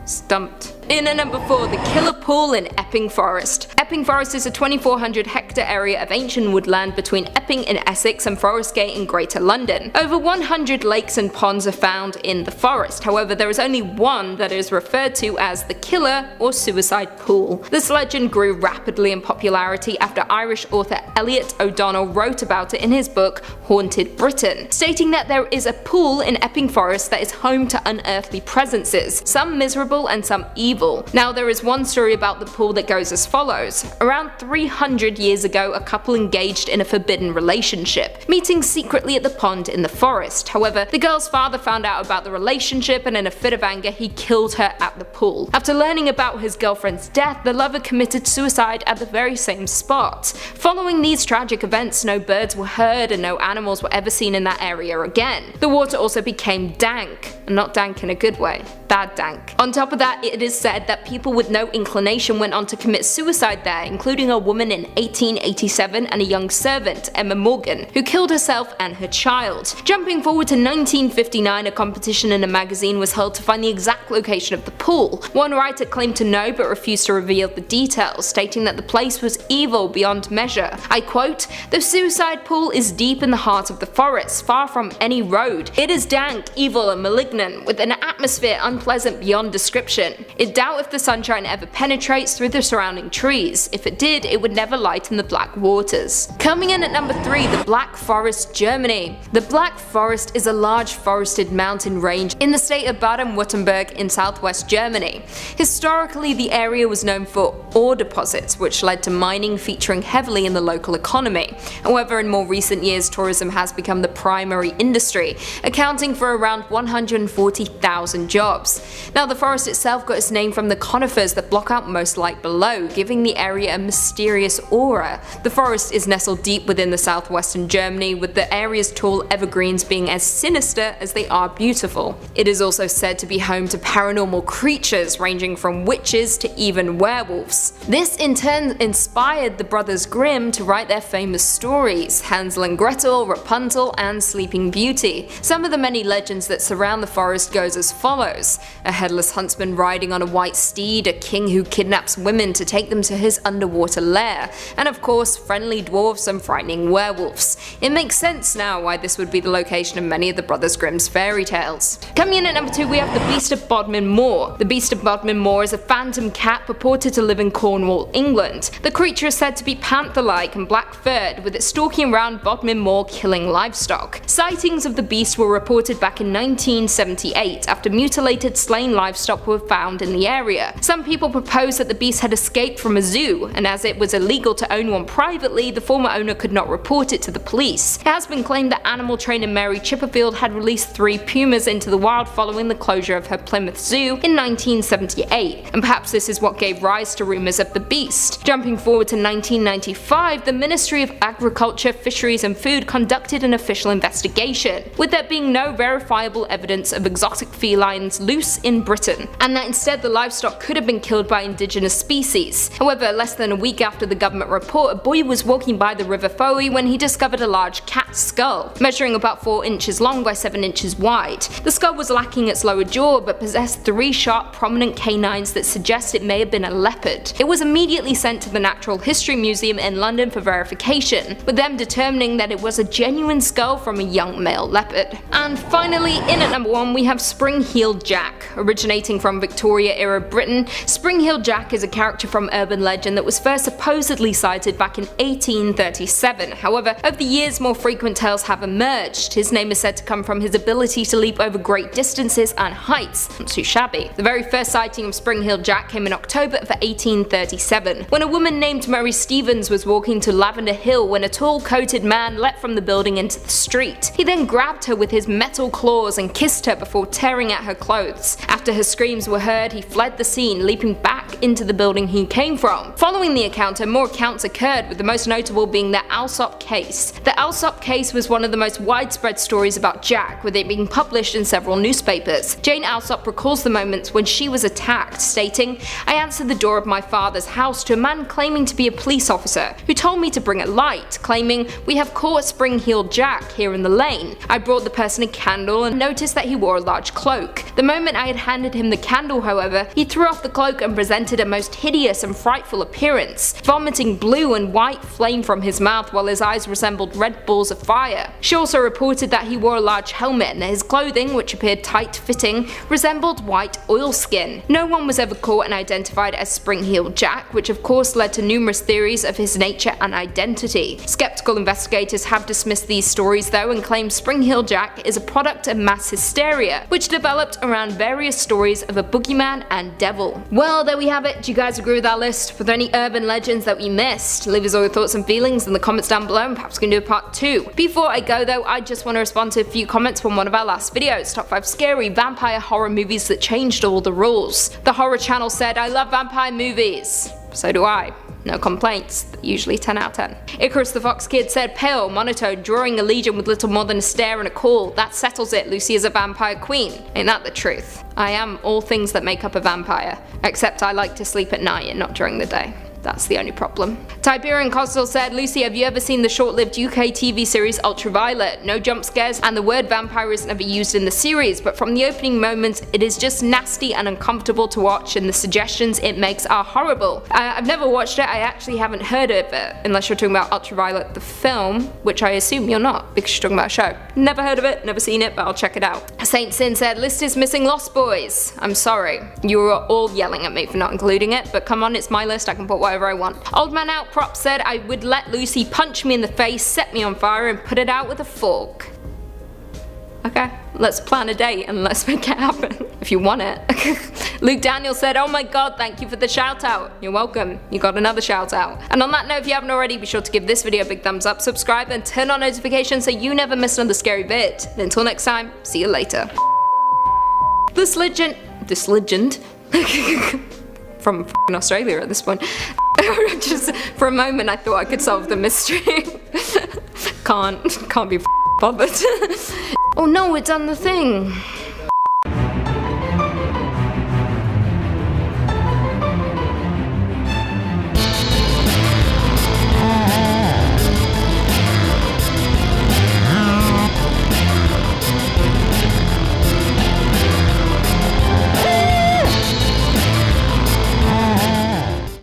stumped. In at number 4, the Killer Pool in Epping Forest. Epping Forest is a 2,400 hectare area of ancient woodland between Epping in Essex and Forest Gate in Greater London. Over 100 lakes and ponds are found in the forest, however there is only one that is referred to as the Killer or Suicide Pool. This legend grew rapidly in popularity after Irish author Elliot O'Donnell wrote about it in his book Haunted Britain, stating that there is a pool in Epping Forest that is home to unearthly presences, some miserable and some evil. Now, there is one story about the pool that goes as follows. Around 300 years ago, a couple engaged in a forbidden relationship, meeting secretly at the pond in the forest. However, the girl's father found out about the relationship and in a fit of anger he killed her at the pool. After learning about his girlfriend's death, the lover committed suicide at the very same spot. Following these tragic events, no birds were heard and no animals were ever seen in that area again. The water also became dank, and not dank in a good way, bad dank. On top of that, it is said that people with no inclination went on to commit suicide there, including a woman in 1887 and a young servant, Emma Morgan, who killed herself and her child. Jumping forward to 1959, a competition in a magazine was held to find the exact location of the pool. One writer claimed to know but refused to reveal the details, stating that the place was evil beyond measure. I quote, "The suicide pool is deep in the heart of the forest, far from any road. It is dank, evil and malignant, with an atmosphere unpleasant beyond description. It doubt if the sunshine ever penetrates through the surrounding trees. If it did, it would never lighten the black waters." Coming in at number 3, the Black Forest, Germany. The Black Forest is a large forested mountain range in the state of Baden-Württemberg in southwest Germany. Historically, the area was known for ore deposits, which led to mining featuring heavily in the local economy. However, in more recent years, tourism has become the primary industry, accounting for around 140,000 jobs. Now, the forest itself got its name from the conifers that block out most light below, giving the area a mysterious aura. The forest is nestled deep within the southwestern Germany, with the area's tall evergreens being as sinister as they are beautiful. It is also said to be home to paranormal creatures ranging from witches to even werewolves. This in turn inspired the brothers Grimm to write their famous stories, Hansel and Gretel, Rapunzel and Sleeping Beauty. Some of the many legends that surround the forest goes as follows: a headless huntsman riding on a white steed, a king who kidnaps women to take them to his underwater lair, and of course friendly dwarfs and frightening werewolves. It makes sense now why this would be the location of many of the Brothers Grimm's fairy tales. Coming in at number 2, we have the Beast of Bodmin Moor. The Beast of Bodmin Moor is a phantom cat purported to live in Cornwall, England. The creature is said to be panther-like and black-furred, with it stalking around Bodmin Moor killing livestock. Sightings of the beast were reported back in 1978 after mutilated mutilated slain livestock were found in the area. Some people propose that the beast had escaped from a zoo, and as it was illegal to own one privately, the former owner could not report it to the police. It has been claimed that animal trainer Mary Chipperfield had released 3 pumas into the wild following the closure of her Plymouth Zoo in 1978, and perhaps this is what gave rise to rumours of the beast. Jumping forward to 1995, the Ministry of Agriculture, Fisheries and Food conducted an official investigation, with there being no verifiable evidence of exotic felines loose in Britain, and that instead the livestock could have been killed by indigenous species. However, less than a week after the government report, a boy was walking by the River Fowey when he discovered a large cat skull, measuring about 4 inches long by 7 inches wide. The skull was lacking its lower jaw, but possessed 3 sharp, prominent canines that suggest it may have been a leopard. It was immediately sent to the Natural History Museum in London for verification, with them determining that it was a genuine skull from a young male leopard. And finally, in at number 1 we have Spring-Heeled Jack. Originating from Victoria-era Britain, Spring-Heeled Jack is a character from urban legend that was first supposedly sighted back in 1837. However, over the years more frequent tales have emerged. His name is said to come from his ability to leap over great distances and heights. Not too shabby. The very first sighting of Spring-Heeled Jack came in October of 1837, when a woman named Mary Stevens was walking to Lavender Hill when a tall-coated man leapt from the building into the street. He then grabbed her with his metal claws and kissed her before tearing at her clothes. After her screams were heard, he fled the scene, leaping back into the building he came from. Following the encounter, more accounts occurred, with the most notable being the Alsop case. The Alsop case was one of the most widespread stories about Jack, with it being published in several newspapers. Jane Alsop recalls the moments when she was attacked, stating, "I answered the door of my father's house to a man claiming to be a police officer, who told me to bring a light, claiming, 'We have caught Spring-Heeled Jack here in the lane.' I brought the person a candle and noticed that he wore a large cloak. The moment I had handed him the candle, however, he threw off the cloak and presented a most hideous and frightful appearance, vomiting blue and white flame from his mouth while his eyes resembled red balls of fire. She also reported that he wore a large helmet and that his clothing, which appeared tight-fitting, resembled white oilskin. No one was ever caught and identified as Spring-Heeled Jack, which of course led to numerous theories of his nature and identity. Skeptical investigators have dismissed these stories though and claim Spring-Heeled Jack is a product of mass hysteria, which developed around various stories of a boogeyman and devil." Well, there we have it. Do you guys agree with our list? Were there any urban legends that we missed? Leave us all your thoughts and feelings in the comments down below, and perhaps we can do a part 2. Before I go though, I just want to respond to a few comments from one of our last videos, top 5 scary vampire horror movies that changed all the rules. The Horror Channel said, "I love vampire movies." So do I. No complaints, usually 10 out of 10. Icarus the Fox Kid said, "Pale, monotone, drawing a legion with little more than a stare and a call. That settles it, Lucy is a vampire queen." Ain't that the truth? I am all things that make up a vampire, except I like to sleep at night and not during the day. That's the only problem. Tiberian Coastal said, "Lucy, have you ever seen the short-lived UK TV series Ultraviolet? No jump scares, and the word vampire is never used in the series, but from the opening moments, it is just nasty and uncomfortable to watch, and the suggestions it makes are horrible." I've never watched it, I actually haven't heard of it, unless you're talking about Ultraviolet the film, which I assume you're not, because you're talking about a show. Never heard of it, never seen it, but I'll check it out. Saint Sin said, "List is missing Lost Boys." I'm sorry. You were all yelling at me for not including it, but come on, it's my list, I can put whatever I want. Old Man Out Prop said, "I would let Lucy punch me in the face, set me on fire, and put it out with a fork." Okay, let's plan a date and let's make it happen. If you want it. Luke Daniel said, "Oh my god, thank you for the shout out." You're welcome, you got another shout out. And on that note, if you haven't already, be sure to give this video a big thumbs up, subscribe, and turn on notifications so you never miss another scary vid. And until next time, see you later. This legend from f***ing Australia at this point. Just for a moment I thought I could solve the mystery. Can't be bothered. Oh no, it's on the thing.